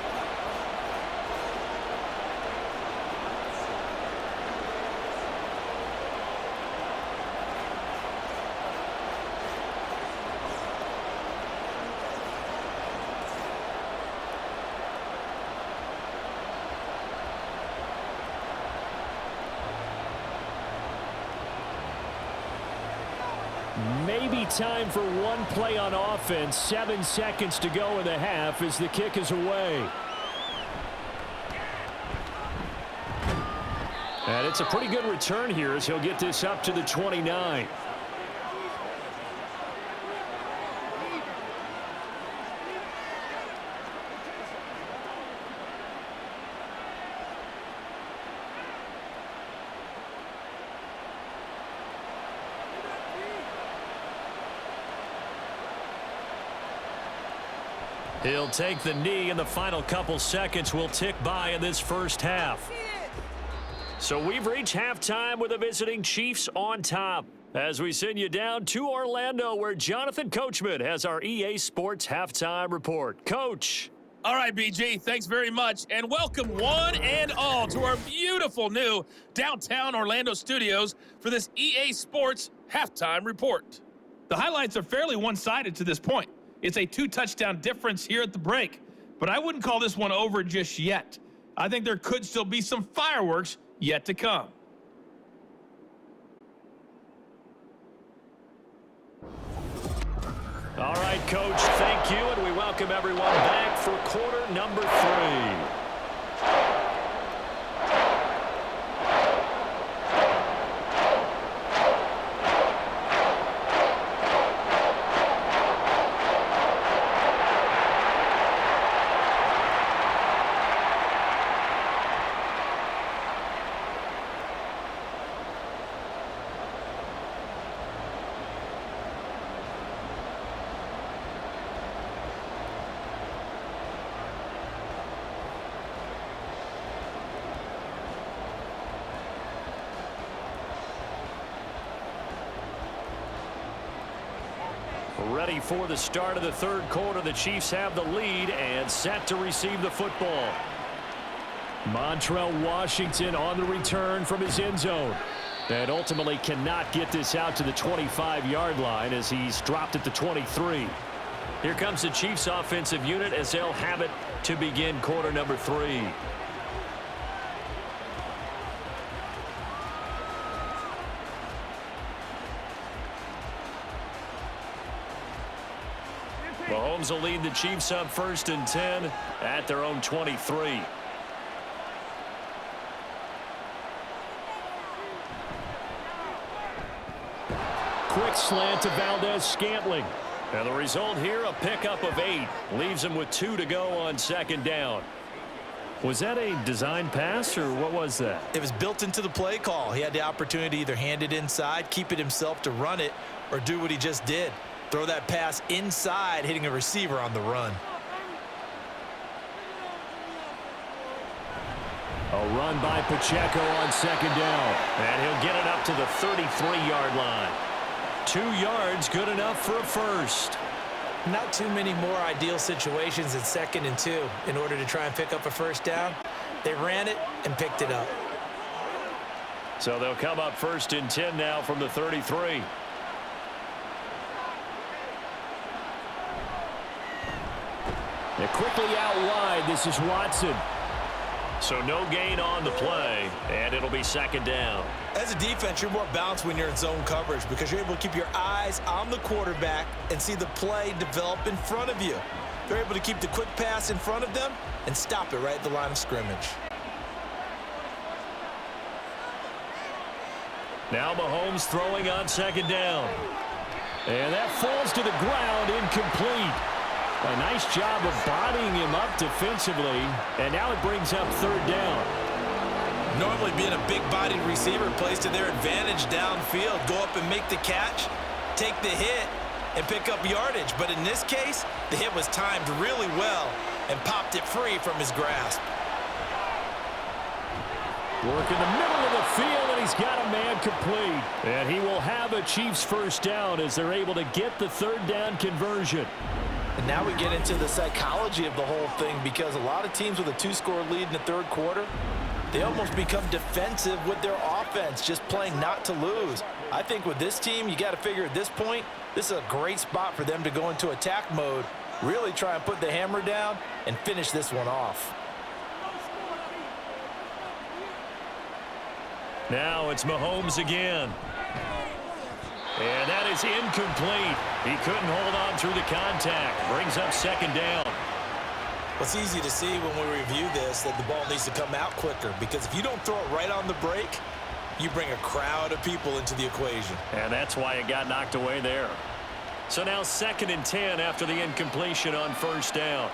maybe time for one play on offense. 7 seconds to go in the half as the kick is away. And it's a pretty good return here as he'll get this up to the 29. He'll take the knee, and the final couple seconds will tick by in this first half. So we've reached halftime with the visiting Chiefs on top as we send you down to Orlando, where Jonathan Coachman has our EA Sports halftime report. Coach. All right, BG, thanks very much, and welcome one and all to our beautiful new downtown Orlando studios for this EA Sports halftime report. The highlights are fairly one-sided to this point. It's a 2-touchdown difference here at the break, but I wouldn't call this one over just yet. I think there could still be some fireworks yet to come. All right, Coach, thank you, and we welcome everyone back for quarter number 3. Ready for the start of the third quarter. The Chiefs have the lead and set to receive the football. Montrell Washington on the return from his end zone. And ultimately cannot get this out to the 25-yard line as he's dropped at the 23. Here comes the Chiefs offensive unit as they'll have it to begin quarter number 3. Mahomes will lead the Chiefs up 1st and 10 at their own 23. Quick slant to Valdez-Scantling. And the result here, a pickup of 8. Leaves him with 2 to go on 2nd down. Was that a design pass, or what was that? It was built into the play call. He had the opportunity to either hand it inside, keep it himself to run it, or do what he just did. Throw that pass inside, hitting a receiver on the run. A run by Pacheco on 2nd down. And he'll get it up to the 33-yard line. 2 yards, good enough for a first. Not too many more ideal situations in 2nd and 2 in order to try and pick up a first down. They ran it and picked it up. So they'll come up 1st and 10 now from the 33. They're quickly out wide. This is Watson. So no gain on the play, and it'll be 2nd down. As a defense, you're more balanced when you're in zone coverage because you're able to keep your eyes on the quarterback and see the play develop in front of you. They're able to keep the quick pass in front of them and stop it right at the line of scrimmage. Now Mahomes throwing on 2nd down. And that falls to the ground, incomplete. A nice job of bodying him up defensively, and now it brings up 3rd down. Normally being a big-bodied receiver plays to their advantage downfield. Go up and make the catch, take the hit, and pick up yardage. But in this case, the hit was timed really well and popped it free from his grasp. Work in the middle of the field, and he's got a man complete. And he will have a Chiefs first down as they're able to get the 3rd down conversion. And now we get into the psychology of the whole thing because a lot of teams with a 2-score lead in the 3rd quarter, they almost become defensive with their offense, just playing not to lose. I think with this team, you got to figure at this point, this is a great spot for them to go into attack mode, really try and put the hammer down and finish this one off. Now it's Mahomes again. And that is incomplete. He couldn't hold on through the contact. Brings up second down. Well, it's easy to see when we review this that the ball needs to come out quicker, because if you don't throw it right on the break, you bring a crowd of people into the equation. And that's why it got knocked away there. So now 2nd and 10 after the incompletion on first down.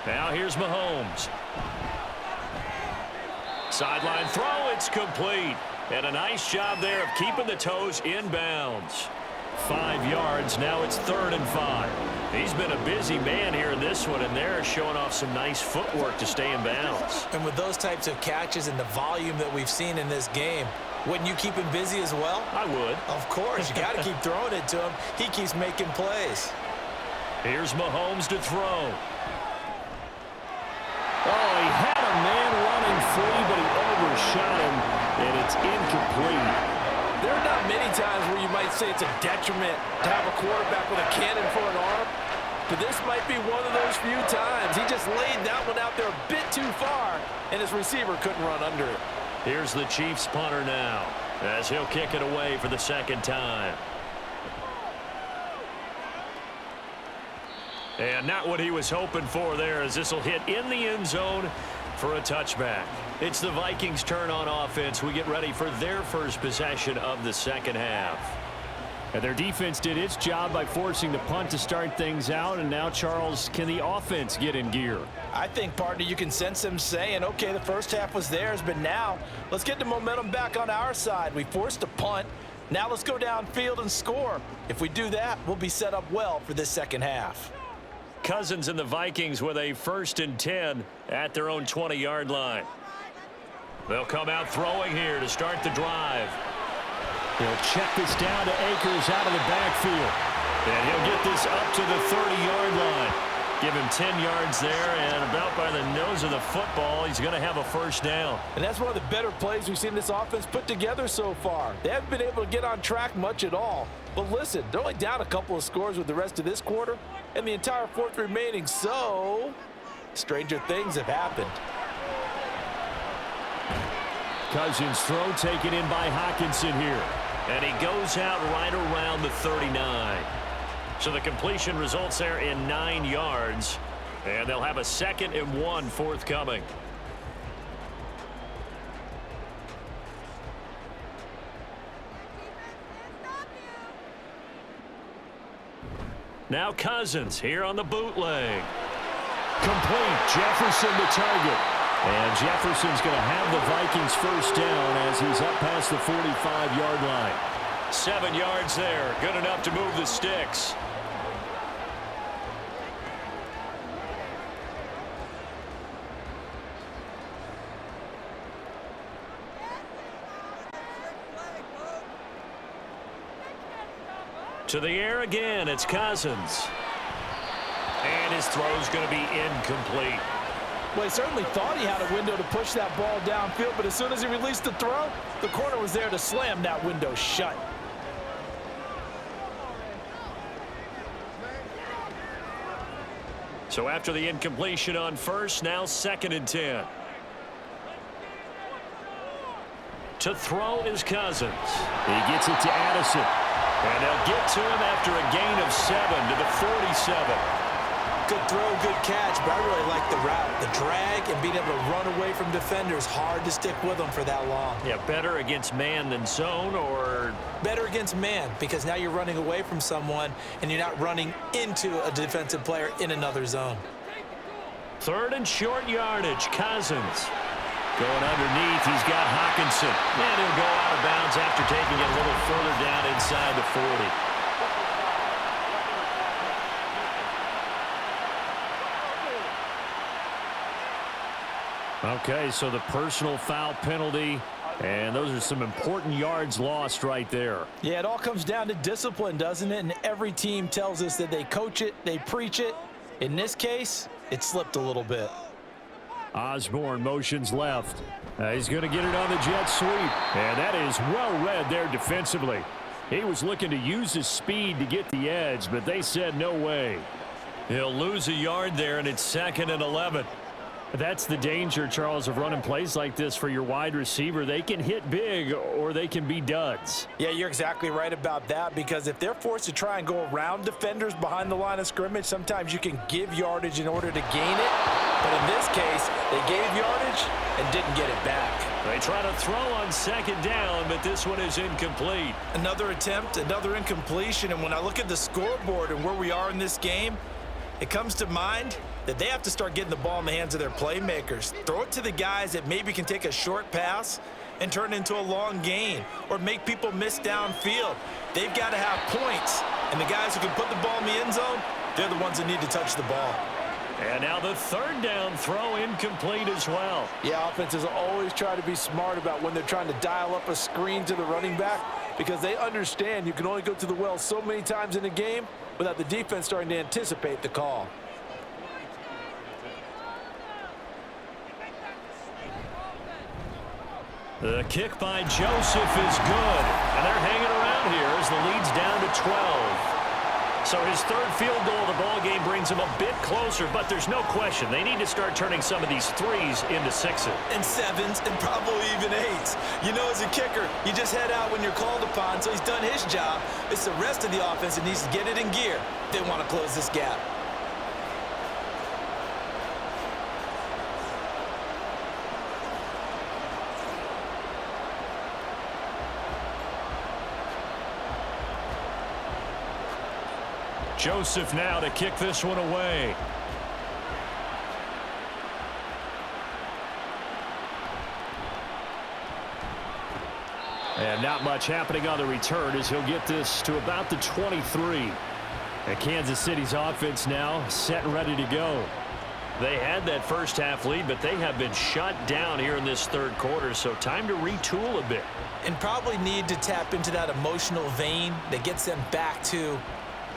Now here's Mahomes. Sideline throw, it's complete. And a nice job there of keeping the toes inbounds. 5 yards, now it's 3rd and 5. He's been a busy man here in this one, and they're showing off some nice footwork to stay in bounds. And with those types of catches and the volume that we've seen in this game, wouldn't you keep him busy as well? I would. Of course, you got to keep throwing it to him. He keeps making plays. Here's Mahomes to throw. Oh, he had a man running free, but he overshot him, and it's incomplete. There are not many times where you might say it's a detriment to have a quarterback with a cannon for an arm, but this might be one of those few times. He just laid that one out there a bit too far, and his receiver couldn't run under it. Here's the Chiefs punter now, as he'll kick it away for the 2nd time. And not what he was hoping for there, as this will hit in the end zone for a touchback. It's the Vikings' turn on offense. We get ready for their first possession of the 2nd half. And their defense did its job by forcing the punt to start things out. And now, Charles, can the offense get in gear? I think, partner, you can sense them saying, okay, the first half was theirs, but now let's get the momentum back on our side. We forced a punt. Now let's go downfield and score. If we do that, we'll be set up well for this 2nd half. Cousins and the Vikings with a 1st and 10 at their own 20-yard line. They'll come out throwing here to start the drive. He'll check this down to Akers out of the backfield. And he'll get this up to the 30-yard line. Give him 10 yards there, and about by the nose of the football, he's going to have a 1st down. And that's one of the better plays we've seen this offense put together so far. They haven't been able to get on track much at all. But listen, they're only down a couple of scores with the rest of this quarter and the entire 4th remaining, so stranger things have happened. Cousins' throw taken in by Hockenson here. And he goes out right around the 39. So the completion results there in 9 yards. And they'll have a 2nd and 1 forthcoming. Now Cousins here on the bootleg. Complete. Jefferson to target. And Jefferson's going to have the Vikings 1st down as he's up past the 45-yard line. 7 yards there. Good enough to move the sticks. To the air again, it's Cousins. And his throw's going to be incomplete. Well, he certainly thought he had a window to push that ball downfield, but as soon as he released the throw, the corner was there to slam that window shut. So after the incompletion on 1st, now 2nd and 10. To throw is Cousins. He gets it to Addison. And they'll get to him after a gain of 7 to the 47. Good throw, good catch, but I really like the route. The drag and being able to run away from defenders, hard to stick with them for that long. Yeah, better against man than zone, or? Better against man, because now you're running away from someone and you're not running into a defensive player in another zone. 3rd and short yardage, Cousins. Going underneath, he's got Hockenson. And he'll go out of bounds after taking it a little further down inside the 40. Okay, so the personal foul penalty, and those are some important yards lost right there. Yeah, it all comes down to discipline, doesn't it? And every team tells us that they coach it, they preach it. In this case, it slipped a little bit. Osborne motions left. He's going to get it on the jet sweep. And that is well read there defensively. He was looking to use his speed to get the edge, but they said no way. He'll lose a yard there, and it's 2nd and 11. That's the danger, Charles, of running plays like this for your wide receiver. They can hit big or they can be duds. Yeah, you're exactly right about that, because if they're forced to try and go around defenders behind the line of scrimmage, sometimes you can give yardage in order to gain it. But in this case, they gave yardage and didn't get it back. They try to throw on second down, but this one is incomplete. Another attempt, another incompletion, and when I look at the scoreboard and where we are in this game, it comes to mind that they have to start getting the ball in the hands of their playmakers. Throw it to the guys that maybe can take a short pass and turn it into a long gain or make people miss downfield. They've got to have points, and the guys who can put the ball in the end zone, they're the ones that need to touch the ball. And now the third down throw incomplete as well. Yeah, offenses always try to be smart about when they're trying to dial up a screen to the running back, because they understand you can only go to the well so many times in a game without the defense starting to anticipate the call. The kick by Joseph is good, and they're hanging around here as the lead's down to 12. So his third field goal of the ball game brings him a bit closer, but there's no question they need to start turning some of these threes into sixes. And sevens, and probably even eights. You know, as a kicker, you just head out when you're called upon, so he's done his job. It's the rest of the offense that needs to get it in gear. They want to close this gap. Joseph now to kick this one away. And not much happening on the return as he'll get this to about the 23. And Kansas City's offense now set and ready to go. They had that first half lead, but they have been shut down here in this third quarter, so time to retool a bit. And probably need to tap into that emotional vein that gets them back to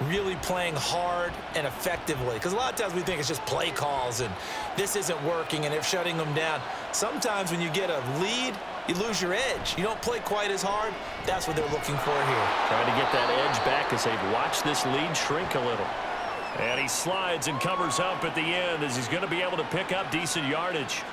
really playing hard and effectively, because a lot of times we think it's just play calls and this isn't working and they're shutting them down. Sometimes when you get a lead, you lose your edge. You don't play quite as hard. That's what they're looking for here. Trying to get that edge back as they've watched this lead shrink a little. And he slides and covers up at the end as he's going to be able to pick up decent yardage.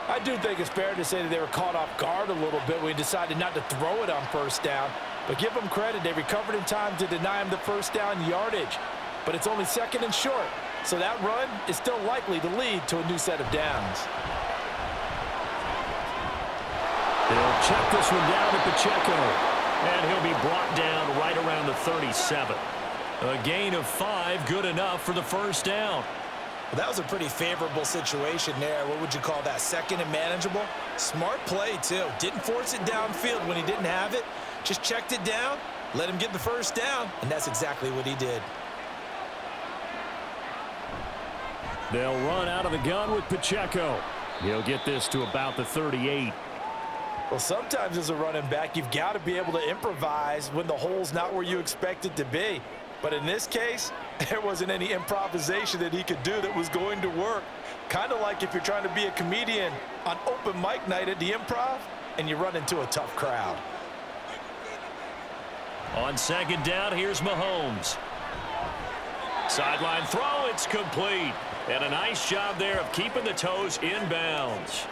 I do think it's fair to say that they were caught off guard a little bit when he decided not to throw it on first down. But give them credit, they recovered in time to deny him the first down yardage. But it's only second and short, so that run is still likely to lead to a new set of downs. He'll check this one down to Pacheco, and he'll be brought down right around the 37. A gain of 5, good enough for the first down. Well, that was a pretty favorable situation there. What would you call that? Second and manageable? Smart play, too. Didn't force it downfield when he didn't have it. Just checked it down, let him get the first down, and that's exactly what he did. They'll run out of the gun with Pacheco. He'll get this to about the 38. Well, sometimes as a running back, you've got to be able to improvise when the hole's not where you expect it to be. But in this case, there wasn't any improvisation that he could do that was going to work. Kind of like if you're trying to be a comedian on open mic night at the Improv and you run into a tough crowd. On second down, here's Mahomes. Sideline throw, it's complete. And a nice job there of keeping the toes inbounds.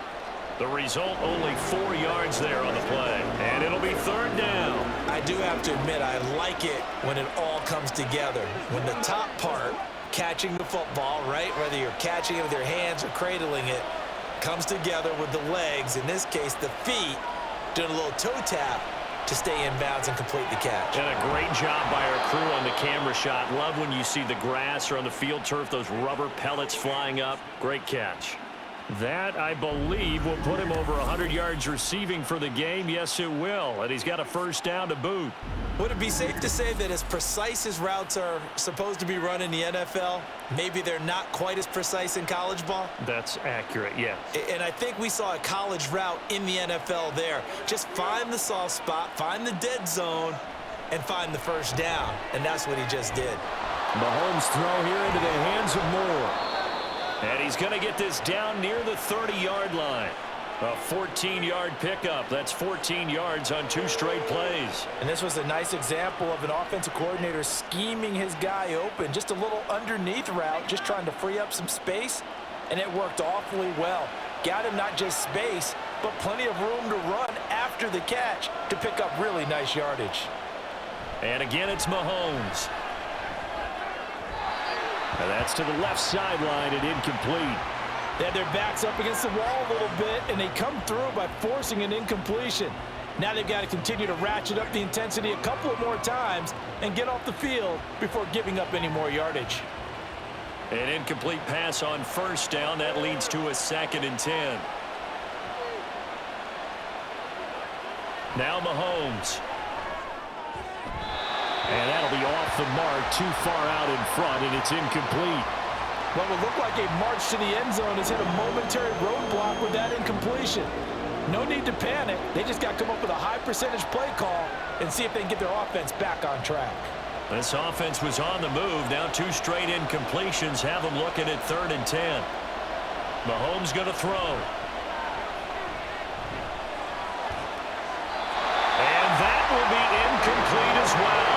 The result, only 4 yards there on the play. And it'll be third down. I do have to admit, I like it when it all comes together. When the top part, catching the football, right, whether you're catching it with your hands or cradling it, comes together with the legs, in this case the feet, doing a little toe tap to stay in bounds and complete the catch. And a great job by our crew on the camera shot. Love when you see the grass or on the field turf, those rubber pellets flying up. Great catch. That, I believe, will put him over 100 yards receiving for the game. Yes, it will. And he's got a first down to boot. Would it be safe to say that as precise as routes are supposed to be run in the NFL, maybe they're not quite as precise in college ball? That's accurate, yeah. And I think we saw a college route in the NFL there. Just find the soft spot, find the dead zone, and find the first down. And that's what he just did. Mahomes' throw here into the hands of Moore. And he's going to get this down near the 30-yard line. A 14-yard pickup. That's 14 yards on 2 straight plays. And this was a nice example of an offensive coordinator scheming his guy open. Just a little underneath route, just trying to free up some space. and it worked awfully well. Got him not just space, but plenty of room to run after the catch to pick up really nice yardage. And again, it's Mahomes. And that's to the left sideline and incomplete. They had their backs up against the wall a little bit, and they come through by forcing an incompletion. Now they've got to continue to ratchet up the intensity a couple of more times and get off the field before giving up any more yardage. An incomplete pass on first down. That leads to a 2nd and 10. Now Mahomes. And that'll be off the mark, too far out in front, and it's incomplete. What would look like a march to the end zone has hit a momentary roadblock with that incompletion. No need to panic. They just got to come up with a high percentage play call and see if they can get their offense back on track. This offense was on the move. Now 2 straight incompletions have them looking at 3rd and 10. Mahomes going to throw. And that will be incomplete as well.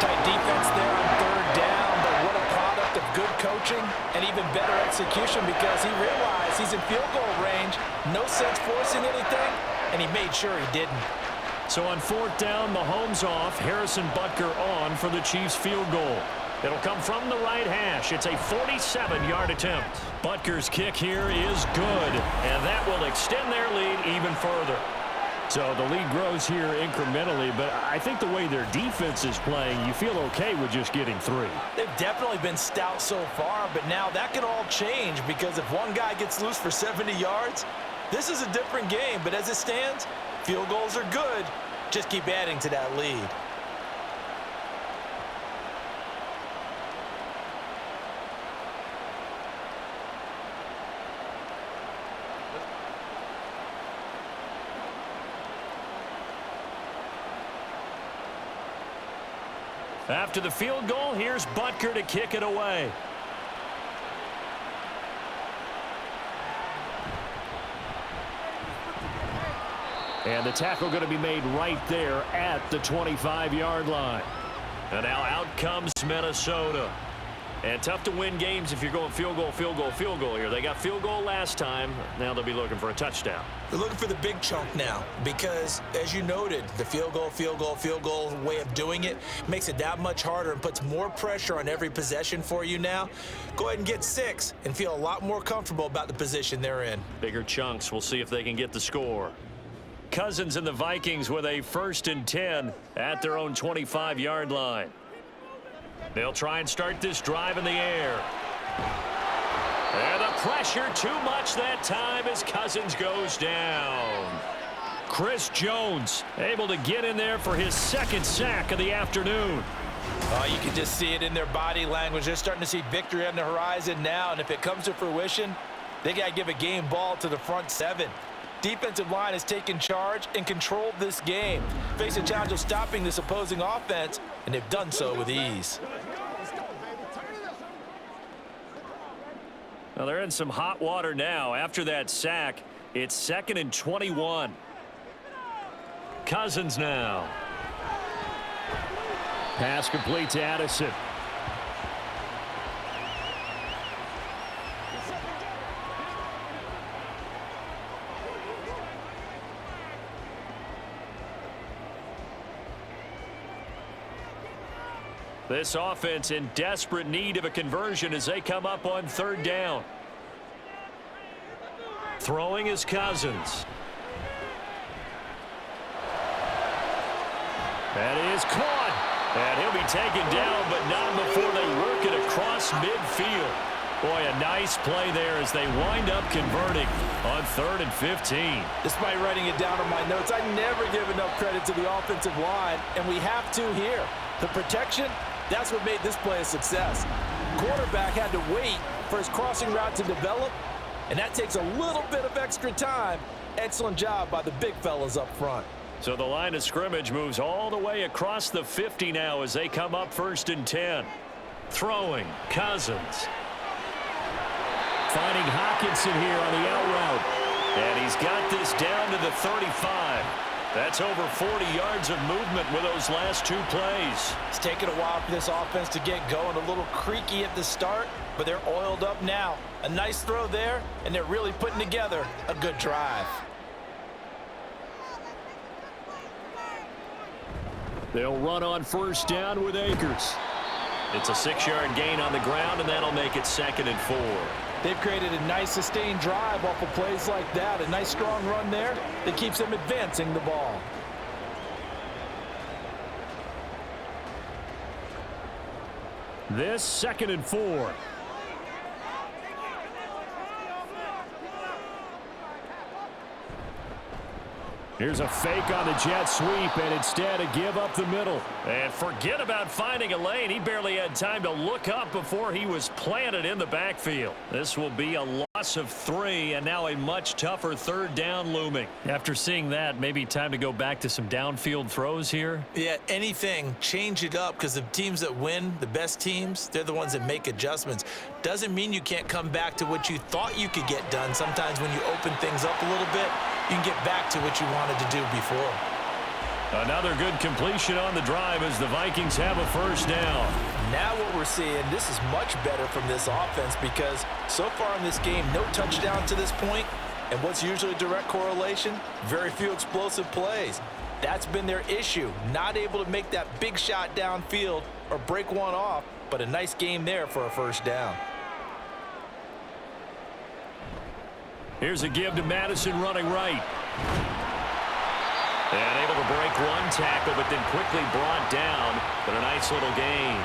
Tight defense there on 3rd down, but what a product of good coaching and even better execution because he realized he's in field goal range. No sense forcing anything, and he made sure he didn't. So on 4th down, Mahomes off, Harrison Butker on for the Chiefs field goal. It'll come from the right hash. It's a 47-yard attempt. Butker's kick here is good, and that will extend their lead even further. So the lead grows here incrementally, but I think the way their defense is playing, you feel okay with just getting 3. They've definitely been stout so far, but now that can all change because if one guy gets loose for 70 yards, this is a different game. But as it stands, field goals are good. Just keep adding to that lead. After the field goal, here's Butker to kick it away. And the tackle going to be made right there at the 25-yard line. And now out comes Minnesota. And tough to win games if you're going field goal, field goal, field goal here. They got field goal last time. Now they'll be looking for a touchdown. They're looking for the big chunk now because, as you noted, the field goal way of doing it makes it that much harder and puts more pressure on every possession for you now. Go ahead and get 6 and feel a lot more comfortable about the position they're in. Bigger chunks. We'll see if they can get the score. Cousins and the Vikings with a 1st and 10 at their own 25-yard line. They'll try and start this drive in the air. And the pressure too much that time as Cousins goes down. Chris Jones able to get in there for his 2nd sack of the afternoon. You can just see it in their body language. They're starting to see victory on the horizon now, and if it comes to fruition, they got to give a game ball to the front 7. Defensive line has taken charge and controlled this game. Face a challenge of stopping this opposing offense, and they've done so with ease. Well, they're in some hot water now. After that sack, it's 2nd and 21. Cousins now. Pass complete to Addison. This offense in desperate need of a conversion as they come up on 3rd down. Throwing is Cousins. That is caught. And he'll be taken down, but not before they work it across midfield. Boy, a nice play there as they wind up converting on 3rd and 15. Despite writing it down on my notes, I never give enough credit to the offensive line, and we have to here. The protection, that's what made this play a success. Quarterback had to wait for his crossing route to develop, and that takes a little bit of extra time. Excellent job by the big fellas up front. So the line of scrimmage moves all the way across the 50 now as they come up 1st and 10. Throwing, Cousins. Finding Hockenson here on the out route. And he's got this down to the 35. That's over 40 yards of movement with those last 2 plays. It's taken a while for this offense to get going. A little creaky at the start, but they're oiled up now. A nice throw there, and they're really putting together a good drive. They'll run on first down with Akers. It's a 6-yard gain on the ground, and that'll make it 2nd and 4. They've created a nice sustained drive off of plays like that. A nice strong run there that keeps them advancing the ball. This 2nd and 4. Here's a fake on the jet sweep, and instead a give up the middle. And forget about finding a lane. He barely had time to look up before he was planted in the backfield. This will be a loss of 3, and now a much tougher 3rd down looming. After seeing that, maybe time to go back to some downfield throws here. Yeah, anything, change it up, because the teams that win, the best teams, they're the ones that make adjustments. Doesn't mean you can't come back to what you thought you could get done. Sometimes when you open things up a little bit, you can get back to what you wanted to do before. Another good completion on the drive as the Vikings have a 1st down. Now what we're seeing, this is much better from this offense, because so far in this game, no touchdown to this point, and what's usually a direct correlation? Very few explosive plays. That's been their issue, not able to make that big shot downfield or break one off, but a nice game there for a 1st down. Here's a give to Madison running right. And able to break one tackle, but then quickly brought down. But a nice little gain.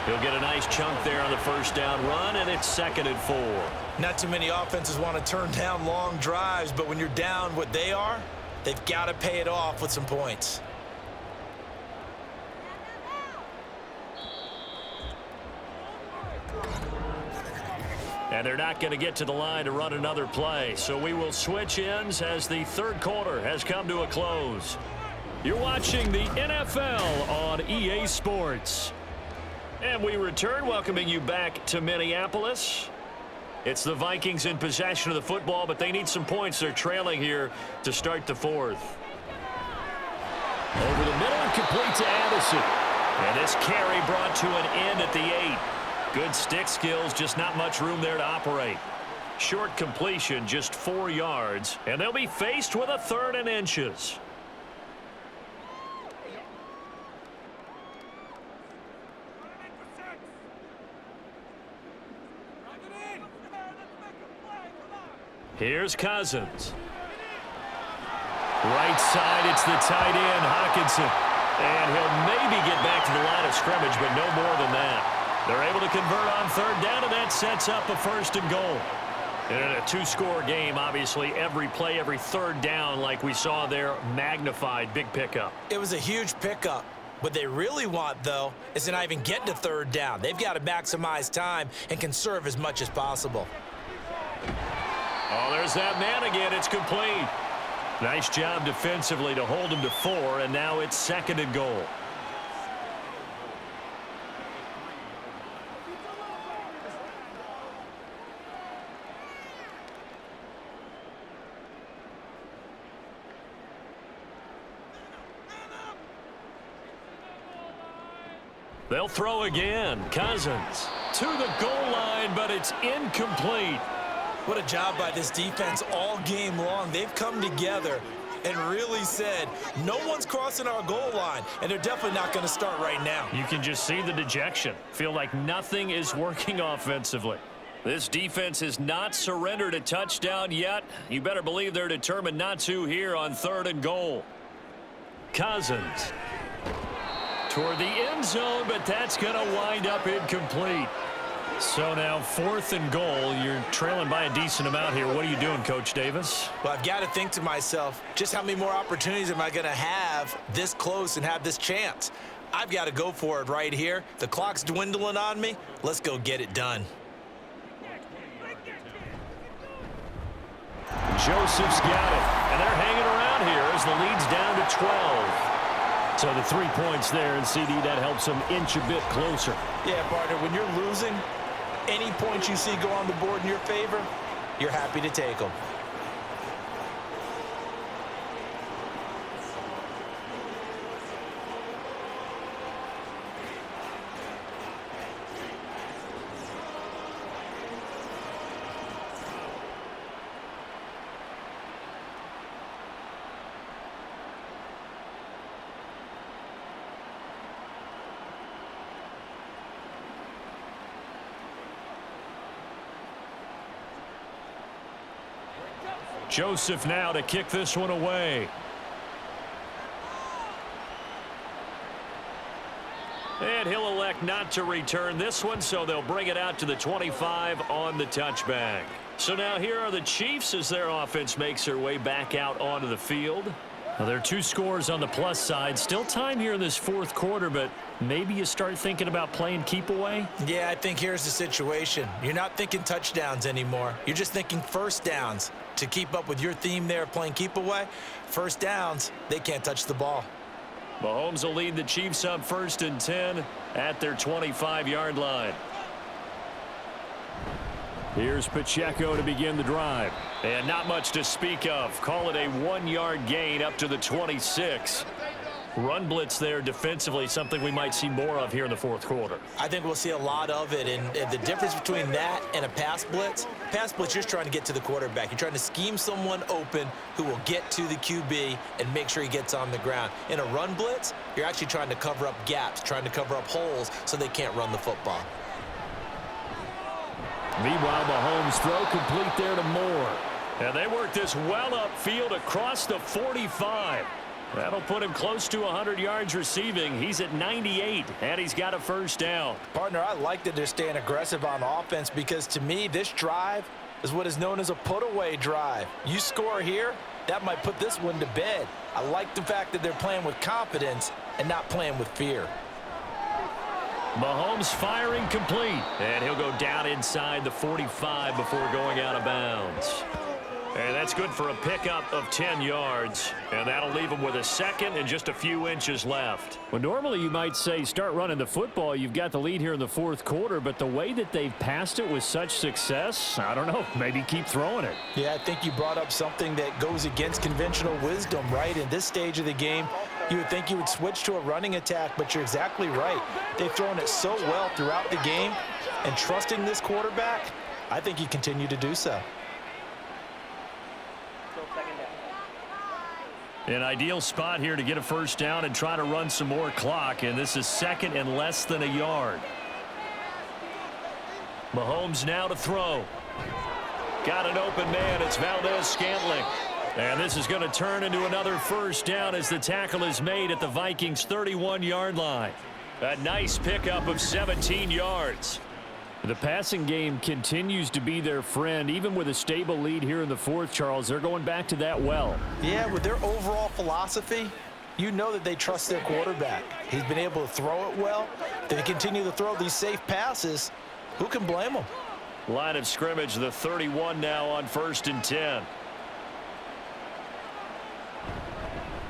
He'll get a nice chunk there on the 1st down run, and it's 2nd and 4. Not too many offenses want to turn down long drives, but when you're down what they are, they've got to pay it off with some points. And they're not going to get to the line to run another play. So we will switch ends as the 3rd quarter has come to a close. You're watching the NFL on EA Sports. And we return, welcoming you back to Minneapolis. It's the Vikings in possession of the football, but they need some points. They're trailing here to start the 4th. Over the middle and complete to Addison. And this carry brought to an end at the 8. Good stick skills, just not much room there to operate. Short completion, just 4 yards, and they'll be faced with a 3rd and inches. Here's Cousins. Right side, it's the tight end, Hockenson. And he'll maybe get back to the line of scrimmage, but no more than that. They're able to convert on 3rd down, and that sets up a 1st and goal. And in a 2-score game, obviously, every play, every 3rd down, like we saw there, magnified, big pickup. It was a huge pickup. What they really want, though, is to not even get to 3rd down. They've got to maximize time and conserve as much as possible. Oh, there's that man again. It's complete. Nice job defensively to hold him to 4, and now it's 2nd and goal. They'll throw again. Cousins to the goal line, but it's incomplete. What a job by this defense all game long. They've come together and really said, no one's crossing our goal line, and they're definitely not going to start right now. You can just see the dejection. Feel like nothing is working offensively. This defense has not surrendered a touchdown yet. You better believe they're determined not to here on 3rd and goal. Cousins toward the end zone, but that's going to wind up incomplete. So now 4th and goal. You're trailing by a decent amount here. What are you doing, Coach Davis? Well, I've got to think to myself, just how many more opportunities am I going to have this close and have this chance? I've got to go for it right here. The clock's dwindling on me. Let's go get it done. Joseph's got it, and they're hanging around here as the lead's down to 12. So the 3 points there, and CD, that helps them inch a bit closer. Yeah, partner, when you're losing, any points you see go on the board in your favor, you're happy to take them. Joseph now to kick this one away. And he'll elect not to return this one, so they'll bring it out to the 25 on the touchback. So now here are the Chiefs as their offense makes their way back out onto the field. Well, there are 2 scores on the plus side. Still time here in this fourth quarter, but maybe you start thinking about playing keep away? Yeah, I think here's the situation. You're not thinking touchdowns anymore. You're just thinking first downs. To keep up with your theme there, playing keep away, first downs, they can't touch the ball. Mahomes will lead the Chiefs up 1st and 10 at their 25-yard line. Here's Pacheco to begin the drive. And not much to speak of. Call it a 1-yard gain up to the 26. Run blitz there defensively, something we might see more of here in the fourth quarter. I think we'll see a lot of it, and the difference between that and a pass blitz, you're just trying to get to the quarterback. You're trying to scheme someone open who will get to the QB and make sure he gets on the ground. In a run blitz, you're actually trying to cover up gaps, trying to cover up holes so they can't run the football. Meanwhile, Mahomes throw complete there to Moore. And they work this well upfield across the 45. That'll put him close to 100 yards receiving. He's at 98, and he's got a first down. Partner, I like that they're staying aggressive on offense because, to me, this drive is what is known as a put-away drive. You score here, that might put this one to bed. I like the fact that they're playing with confidence and not playing with fear. Mahomes firing complete, and he'll go down inside the 45 before going out of bounds. And that's good for a pickup of 10 yards, and that'll leave him with a second and just a few inches left. Well, normally you might say start running the football. You've got the lead here in the fourth quarter, but the way that they've passed it with such success, I don't know, maybe keep throwing it. Yeah, I think you brought up something that goes against conventional wisdom, right? In this stage of the game, you would think you would switch to a running attack, but you're exactly right. They've thrown it so well throughout the game, and trusting this quarterback, I think you continue to do so. An ideal spot here to get a first down and try to run some more clock, and this is second and less than a yard. Mahomes now to throw. Got an open man. It's Valdez-Scantling. And this is going to turn into another first down as the tackle is made at the Vikings' 31-yard line. A nice pickup of 17 yards. The passing game continues to be their friend. Even with a stable lead here in the fourth, Charles, they're going back to that well. Yeah, with their overall philosophy, you know that they trust their quarterback. He's been able to throw it well. They continue to throw these safe passes. Who can blame them? Line of scrimmage, the 31 now on 1st and 10.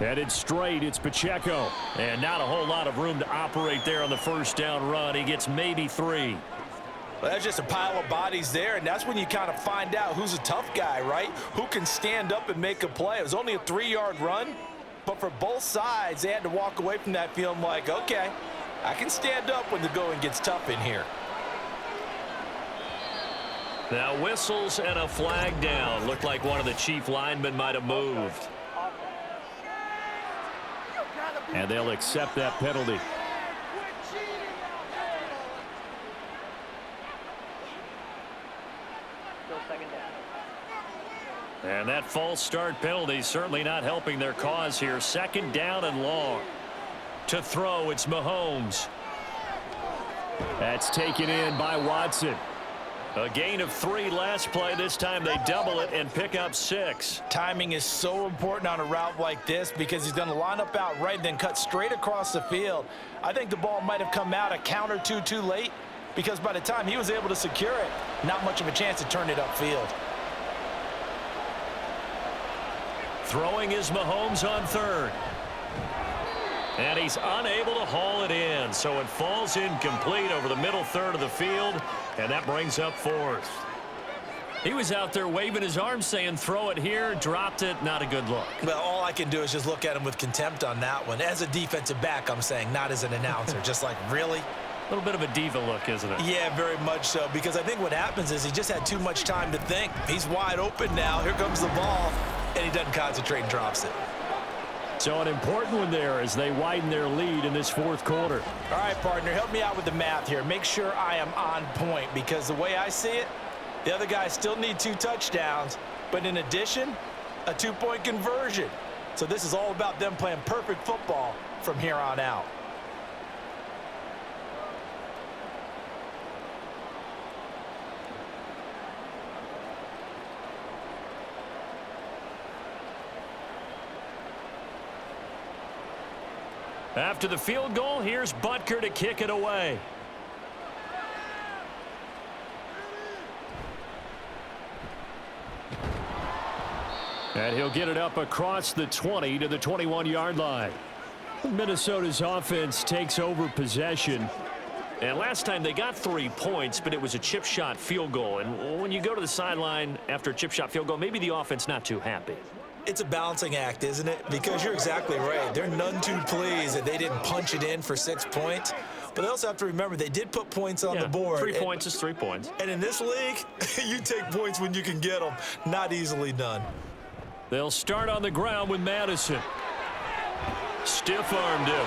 Headed straight, it's Pacheco. And not a whole lot of room to operate there on the first down run. He gets maybe 3. Well, that's just a pile of bodies there, and that's when you kind of find out who's a tough guy, right? Who can stand up and make a play. It was only a 3-yard run, but for both sides, they had to walk away from that feeling like, okay, I can stand up when the going gets tough in here. Now whistles and a flag down. Looked like one of the Chief linemen might have moved. And they'll accept that penalty. And that false start penalty certainly not helping their cause here. Second down and long. To throw, it's Mahomes. That's taken in by Watson. A gain of 3 last play. This time they double it and pick up 6. Timing is so important on a route like this because he's going to line up out right and then cut straight across the field. I think the ball might have come out a count or two too late because by the time he was able to secure it, not much of a chance to turn it upfield. Throwing is Mahomes on 3rd. And he's unable to haul it in, so it falls incomplete over the middle 3rd of the field, and that brings up 4th. He was out there waving his arms saying throw it here, dropped it, not a good look. Well, all I can do is just look at him with contempt on that one. As a defensive back, I'm saying, not as an announcer. Just like, really? A little bit of a diva look, isn't it? Yeah, very much so, because I think what happens is he just had too much time to think. He's wide open now. Here comes the ball, and he doesn't concentrate and drops it. So an important one there as they widen their lead in this fourth quarter. All right, partner, help me out with the math here. Make sure I am on point because the way I see it, the other guys still need 2 touchdowns. But in addition, a two-point conversion. So this is all about them playing perfect football from here on out. After the field goal, here's Butker to kick it away. And he'll get it up across the 20 to the 21-yard line. Minnesota's offense takes over possession. And last time they got 3 points, but it was a chip shot field goal. And when you go to the sideline after a chip shot field goal, maybe the offense not too happy. It's a balancing act, isn't it? Because you're exactly right. They're none too pleased that they didn't punch it in for 6 points. But they also have to remember they did put points on the board. 3 points is 3 points. And in this league, you take points when you can get them. Not easily done. They'll start on the ground with Madison. Stiff-armed him.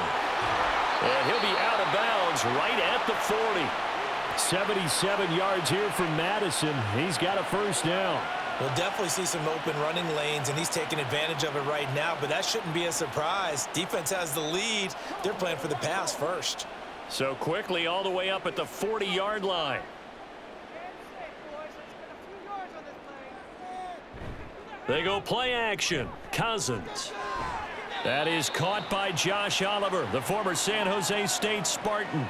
And he'll be out of bounds right at the 40. 77 yards here from Madison. He's got a first down. We'll definitely see some open running lanes, and he's taking advantage of it right now, but that shouldn't be a surprise. Defense has the lead. They're playing for the pass first. So quickly all the way up at the 40-yard line. They go play action. Cousins. That is caught by Josh Oliver, the former San Jose State Spartan.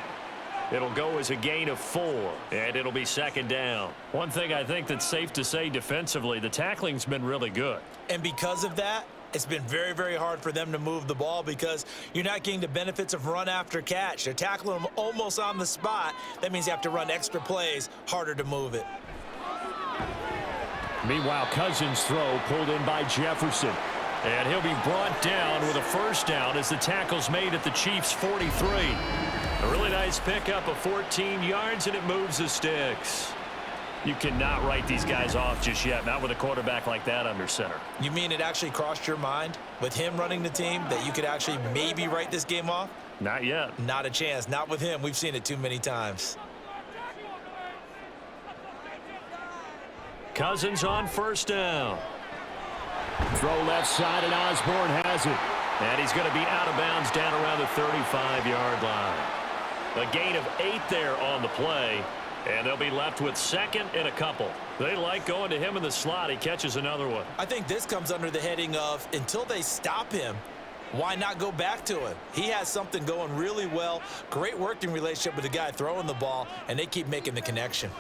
It'll go as a gain of 4, and it'll be second down. One thing I think that's safe to say defensively, the tackling's been really good. And because of that, it's been very, very hard for them to move the ball because you're not getting the benefits of run after catch. They're tackling them almost on the spot. That means you have to run extra plays, harder to move it. Meanwhile, Cousins' throw pulled in by Jefferson. And he'll be brought down with a first down as the tackle's made at the Chiefs' 43. A really nice pickup of 14 yards, and it moves the sticks. You cannot write these guys off just yet, not with a quarterback like that under center. You mean it actually crossed your mind with him running the team that you could actually maybe write this game off? Not yet. Not a chance. Not with him. We've seen it too many times. Cousins on first down. Throw left side, and Osborne has it. And he's going to be out of bounds down around the 35-yard line. A gain of 8 there on the play, and they'll be left with second and a couple. They like going to him in the slot. He catches another one. I think this comes under the heading of until they stop him, why not go back to him? He has something going really well. Great working relationship with the guy throwing the ball, and they keep making the connection.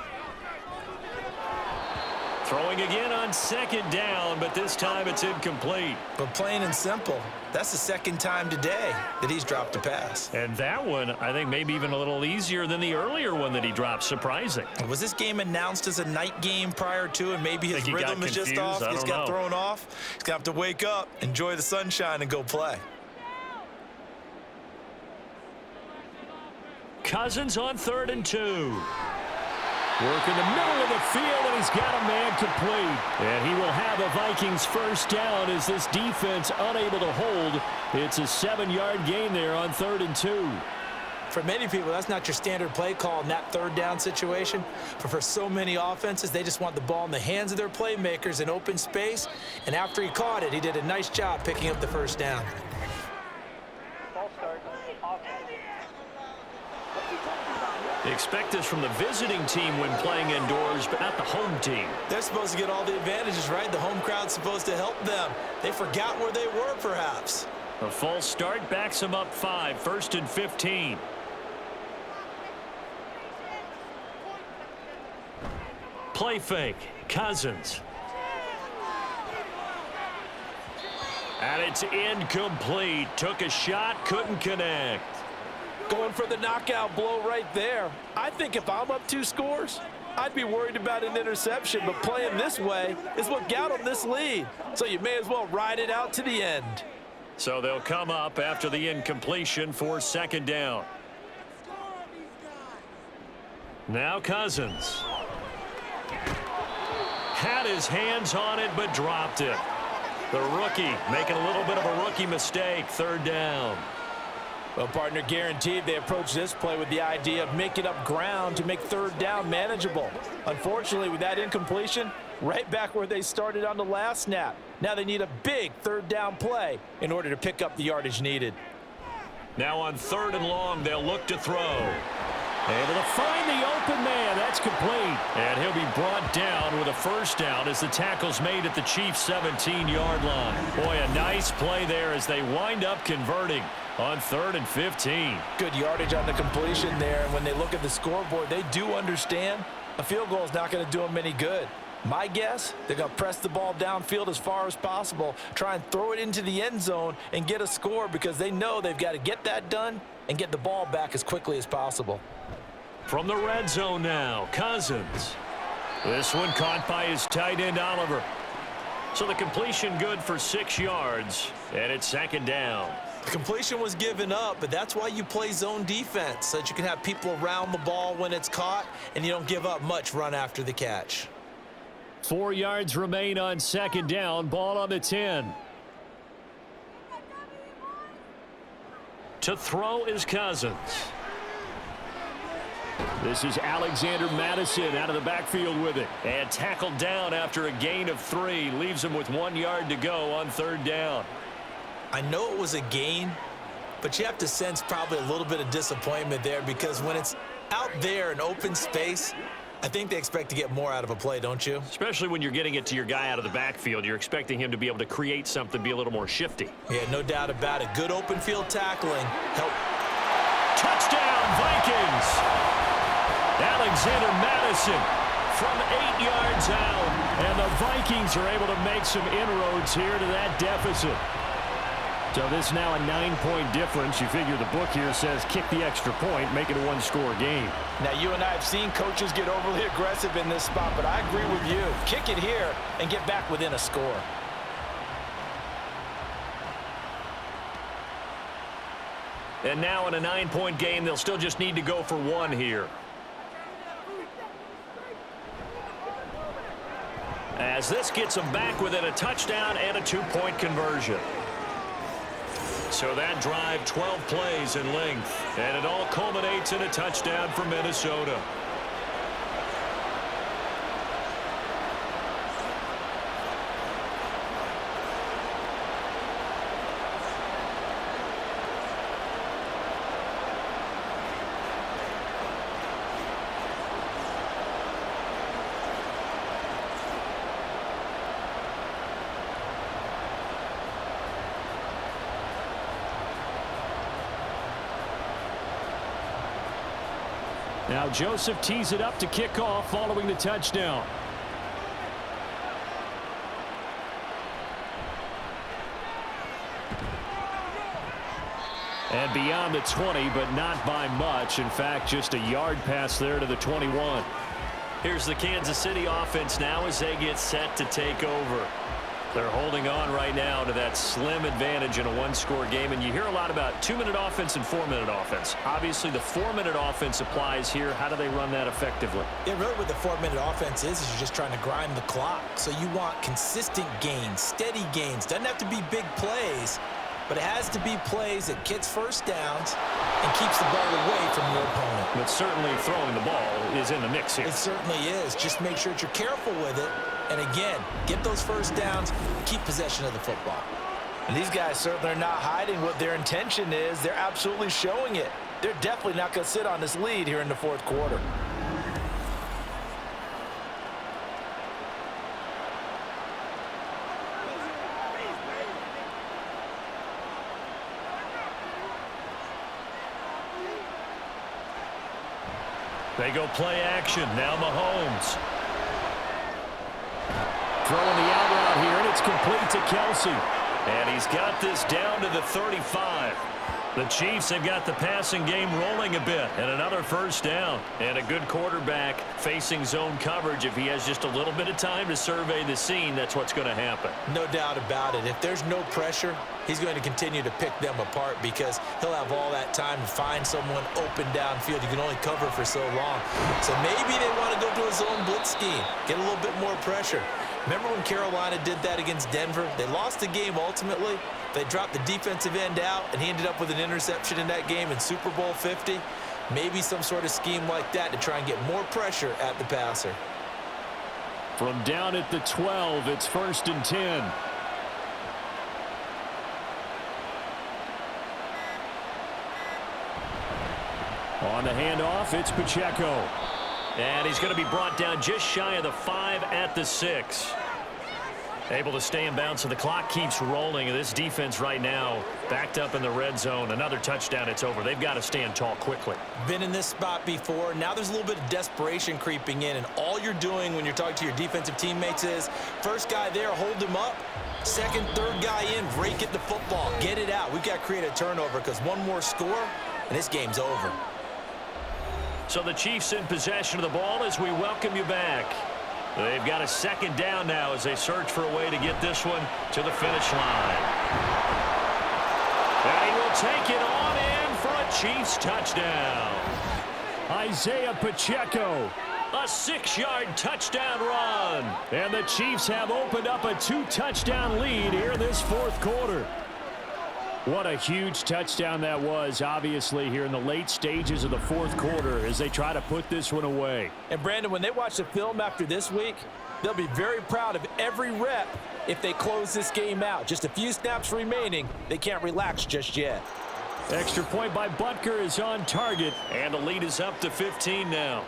Throwing again on second down, but this time it's incomplete. But plain and simple, that's the second time today that he's dropped a pass. And that one, I think, maybe even a little easier than the earlier one that he dropped. Surprising. Was this game announced as a night game prior to, and maybe his rhythm is just off? He's got thrown off. He's going to have to wake up, enjoy the sunshine, and go play. Cousins on 3rd and 2. Work in the middle of the field, and he's got a man complete. And he will have a Vikings first down as this defense unable to hold. It's a 7-yard gain there on 3rd and 2. For many people, that's not your standard play call in that third down situation. But for so many offenses, they just want the ball in the hands of their playmakers in open space. And after he caught it, he did a nice job picking up the first down. They expect this from the visiting team when playing indoors, but not the home team. They're supposed to get all the advantages, right? The home crowd's supposed to help them. They forgot where they were, perhaps. A false start backs them up 5, 1st and 15. Play fake. Cousins. And it's incomplete. Took a shot, couldn't connect. Going for the knockout blow right there. I think if I'm up 2 scores, I'd be worried about an interception, but playing this way is what got them this lead. So you may as well ride it out to the end. So they'll come up after the incompletion for second down. Now Cousins. Had his hands on it, but dropped it. The rookie making a little bit of a rookie mistake, 3rd down. Well, partner, guaranteed they approach this play with the idea of making up ground to make 3rd down manageable. Unfortunately, with that incompletion, right back where they started on the last snap. Now they need a big third down play in order to pick up the yardage needed. Now on 3rd and long, they'll look to throw. Able to find the open man. That's complete. And he'll be brought down with a first down as the tackle's made at the Chiefs' 17-yard line. Boy, a nice play there as they wind up converting on 3rd and 15. Good yardage on the completion there. And when they look at the scoreboard, they do understand a field goal is not going to do them any good. My guess, they're going to press the ball downfield as far as possible, try and throw it into the end zone and get a score because they know they've got to get that done and get the ball back as quickly as possible. From the red zone now, Cousins. This one caught by his tight end, Oliver. So the completion good for 6 yards, and it's 2nd down. The completion was given up, but that's why you play zone defense, so that you can have people around the ball when it's caught, and you don't give up much run after the catch. 4 yards remain on 2nd down. Ball on the 10. To throw is Cousins. This is Alexander Madison out of the backfield with it. And tackled down after a gain of 3. Leaves him with 1 yard to go on 3rd down. I know it was a gain, but you have to sense probably a little bit of disappointment there because when it's out there in open space, I think they expect to get more out of a play, don't you? Especially when you're getting it to your guy out of the backfield. You're expecting him to be able to create something, be a little more shifty. Yeah, no doubt about it. Good open field tackling. Help. Touchdown, Vikings! Alexander Madison from 8 yards out. And the Vikings are able to make some inroads here to that deficit. So this is now a 9-point difference. You figure the book here says kick the extra point, make it a 1-score game. Now, you and I have seen coaches get overly aggressive in this spot, but I agree with you. Kick it here and get back within a score. And now in a 9-point game, they'll still just need to go for 1 here. As this gets them back within a touchdown and a 2-point conversion. So that drive, 12 plays in length, and it all culminates in a touchdown for Minnesota. Now Joseph tees it up to kick off following the touchdown. And beyond the 20, but not by much. In fact, just a yard pass there to the 21. Here's the Kansas City offense now as they get set to take over. They're holding on right now to that slim advantage in a 1-score game. And you hear a lot about 2-minute offense and 4-minute offense. Obviously, the 4-minute offense applies here. How do they run that effectively? Yeah, really what the 4-minute offense is you're just trying to grind the clock. So you want consistent gains, steady gains. Doesn't have to be big plays, but it has to be plays that gets first downs and keeps the ball away from your opponent. But certainly throwing the ball is in the mix here. It certainly is. Just make sure that you're careful with it. And again, get those first downs, keep possession of the football. And these guys certainly are not hiding what their intention is. They're absolutely showing it. They're definitely not going to sit on this lead here in the 4th quarter. They go play action. Now Mahomes. Throwing the out route here, and it's complete to Kelsey. And he's got this down to the 35. The Chiefs have got the passing game rolling a bit, and another first down. And a good quarterback facing zone coverage. If he has just a little bit of time to survey the scene, that's what's going to happen. No doubt about it. If there's no pressure, he's going to continue to pick them apart because he'll have all that time to find someone open downfield. You can only cover for so long. So maybe they want to go to a zone blitz scheme, get a little bit more pressure. Remember when Carolina did that against Denver? They lost the game ultimately. They dropped the defensive end out, and he ended up with an interception in that game in Super Bowl 50. Maybe some sort of scheme like that to try and get more pressure at the passer. From down at the 12, it's 1st and 10. On the handoff, it's Pacheco. And he's going to be brought down just shy of the 5 at the 6. Able to stay in bounds, so the clock keeps rolling. This defense right now backed up in the red zone. Another touchdown, it's over. They've got to stand tall quickly. Been in this spot before. Now there's a little bit of desperation creeping in, and all you're doing when you're talking to your defensive teammates is first guy there, hold him up. Second, third guy in, break it the football. Get it out. We've got to create a turnover because one more score, and this game's over. So the Chiefs in possession of the ball as we welcome you back. They've got a 2nd down now as they search for a way to get this one to the finish line. And he will take it on in for a Chiefs touchdown. Isaiah Pacheco. A 6-yard touchdown run. And the Chiefs have opened up a 2-touchdown lead here in this 4th quarter. What a huge touchdown that was, obviously, here in the late stages of the 4th quarter as they try to put this one away. And, Brandon, when they watch the film after this week, they'll be very proud of every rep if they close this game out. Just a few snaps remaining. They can't relax just yet. Extra point by Butker is on target. And the lead is up to 15 now.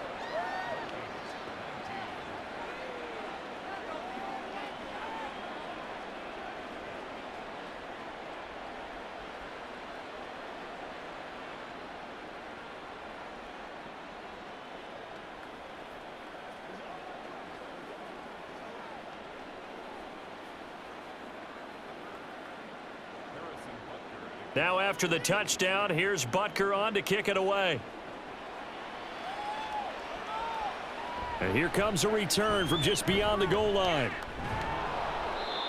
Now after the touchdown, here's Butker on to kick it away. And here comes a return from just beyond the goal line.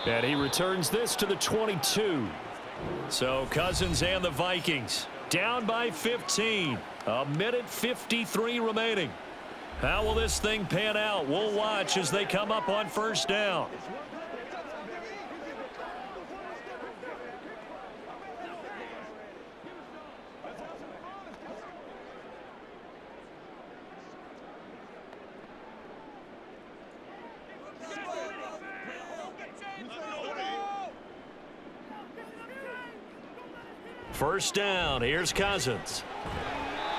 And he returns this to the 22. So Cousins and the Vikings down by 15. 1:53 remaining. How will this thing pan out? We'll watch as they come up on 1st down. First down, here's Cousins.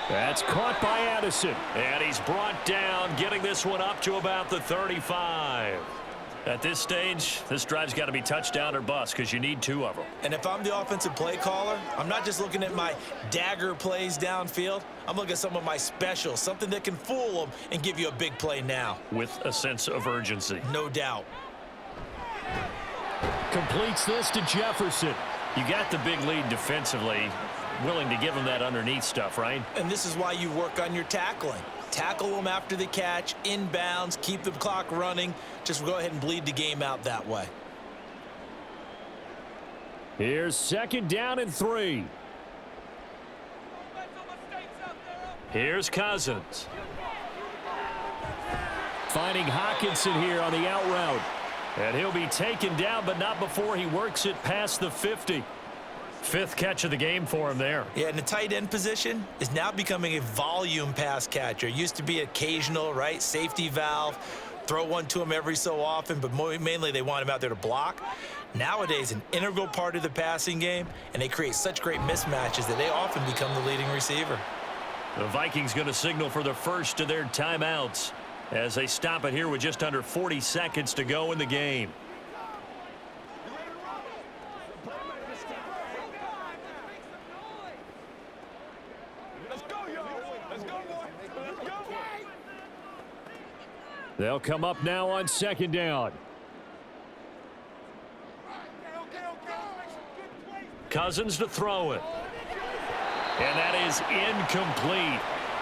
That's caught by Addison. And he's brought down, getting this one up to about the 35. At this stage, this drive's got to be touchdown or bust because you need 2 of them. And if I'm the offensive play caller, I'm not just looking at my dagger plays downfield. I'm looking at some of my specials, something that can fool them and give you a big play now. With a sense of urgency. No doubt. Completes this to Jefferson. You got the big lead defensively, willing to give them that underneath stuff, right? And this is why you work on your tackling. Tackle them after the catch, inbounds, keep the clock running. Just go ahead and bleed the game out that way. Here's 2nd down and 3. Here's Cousins. Finding Hockenson here on the out route. And he'll be taken down, but not before he works it past the 50. 5th catch of the game for him there. Yeah, and the tight end position is now becoming a volume pass catcher. Used to be occasional, right? Safety valve. Throw one to him every so often, but mainly they want him out there to block. Nowadays, an integral part of the passing game, and they create such great mismatches that they often become the leading receiver. The Vikings going to signal for the first of their timeouts as they stop it here with just under 40 seconds to go in the game. They'll come up now on 2nd down. Cousins to throw it. And that is incomplete.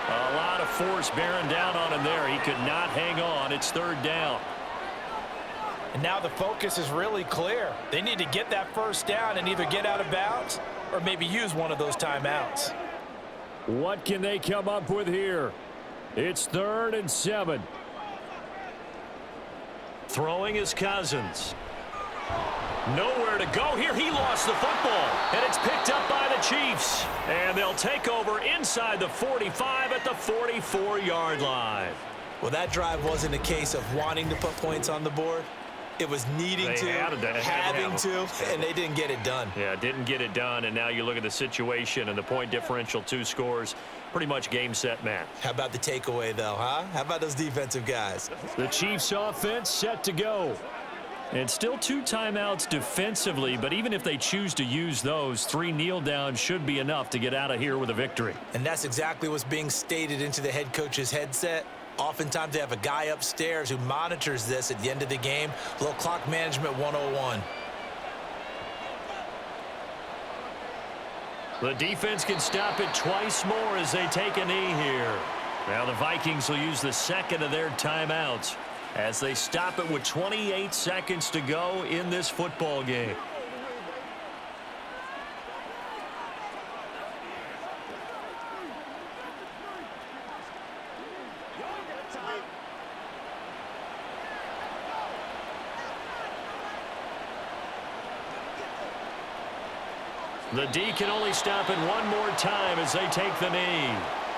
A lot of force bearing down on him there. He could not hang on. It's 3rd down. And now the focus is really clear. They need to get that 1st down and either get out of bounds or maybe use one of those timeouts. What can they come up with here? It's 3rd and 7. Throwing is Cousins. Nowhere to go here. He lost the football. And it's picked up by the Chiefs. And they'll take over inside the 45 at the 44-yard line. Well, that drive wasn't a case of wanting to put points on the board. It was needing having to, and they didn't get it done. Yeah, didn't get it done, and now you look at the situation and the point differential, 2 scores, pretty much game, set, match. How about the takeaway, though, huh? How about those defensive guys? The Chiefs offense set to go. And still 2 timeouts defensively, but even if they choose to use those, 3 kneel downs should be enough to get out of here with a victory. And that's exactly what's being stated into the head coach's headset. Oftentimes they have a guy upstairs who monitors this at the end of the game. A little clock management 101. The defense can stop it twice more as they take a knee here. Now the Vikings will use the second of their timeouts as they stop it with 28 seconds to go in this football game. The D can only stop it one more time as they take the knee.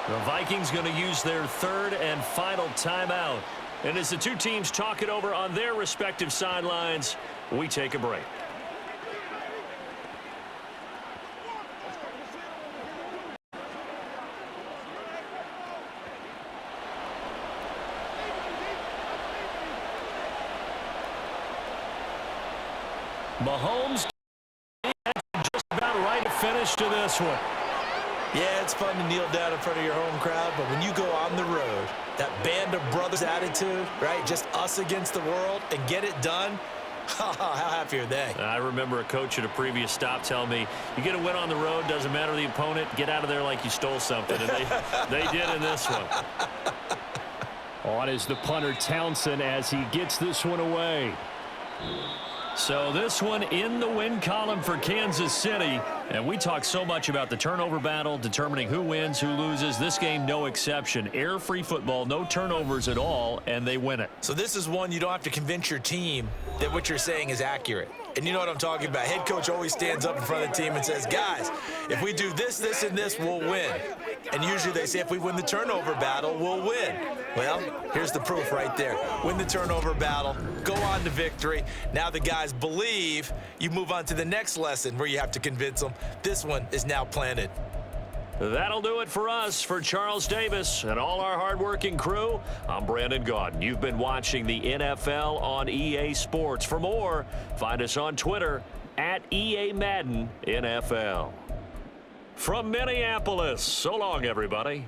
The Vikings going to use their 3rd and final timeout. And as the 2 teams talk it over on their respective sidelines, we take a break. Mahomes just about right to finish to this one. Yeah, it's fun to kneel down in front of your home crowd, but when you go on the road, that band of brothers attitude, right, just us against the world, and get it done, how happy are they? I remember a coach at a previous stop telling me, you get a win on the road, doesn't matter the opponent, get out of there like you stole something, and they did in this one. On is the punter Townsend as he gets this one away. So this one in the win column for Kansas City. And we talk so much about the turnover battle, determining who wins, who loses. This game, no exception. Air-free football, no turnovers at all, and they win it. So this is one you don't have to convince your team that what you're saying is accurate. And you know what I'm talking about. Head coach always stands up in front of the team and says, guys, if we do this, this, and this, we'll win. And usually they say if we win the turnover battle, we'll win. Well, here's the proof right there. Win the turnover battle, go on to victory. Now the guys believe. You move on to the next lesson where you have to convince them. This one is now planted. That'll do it for us. For Charles Davis and all our hardworking crew, I'm Brandon Gaudin. You've been watching the NFL on EA Sports. For more, find us on Twitter at EA Madden NFL. From Minneapolis, so long, everybody.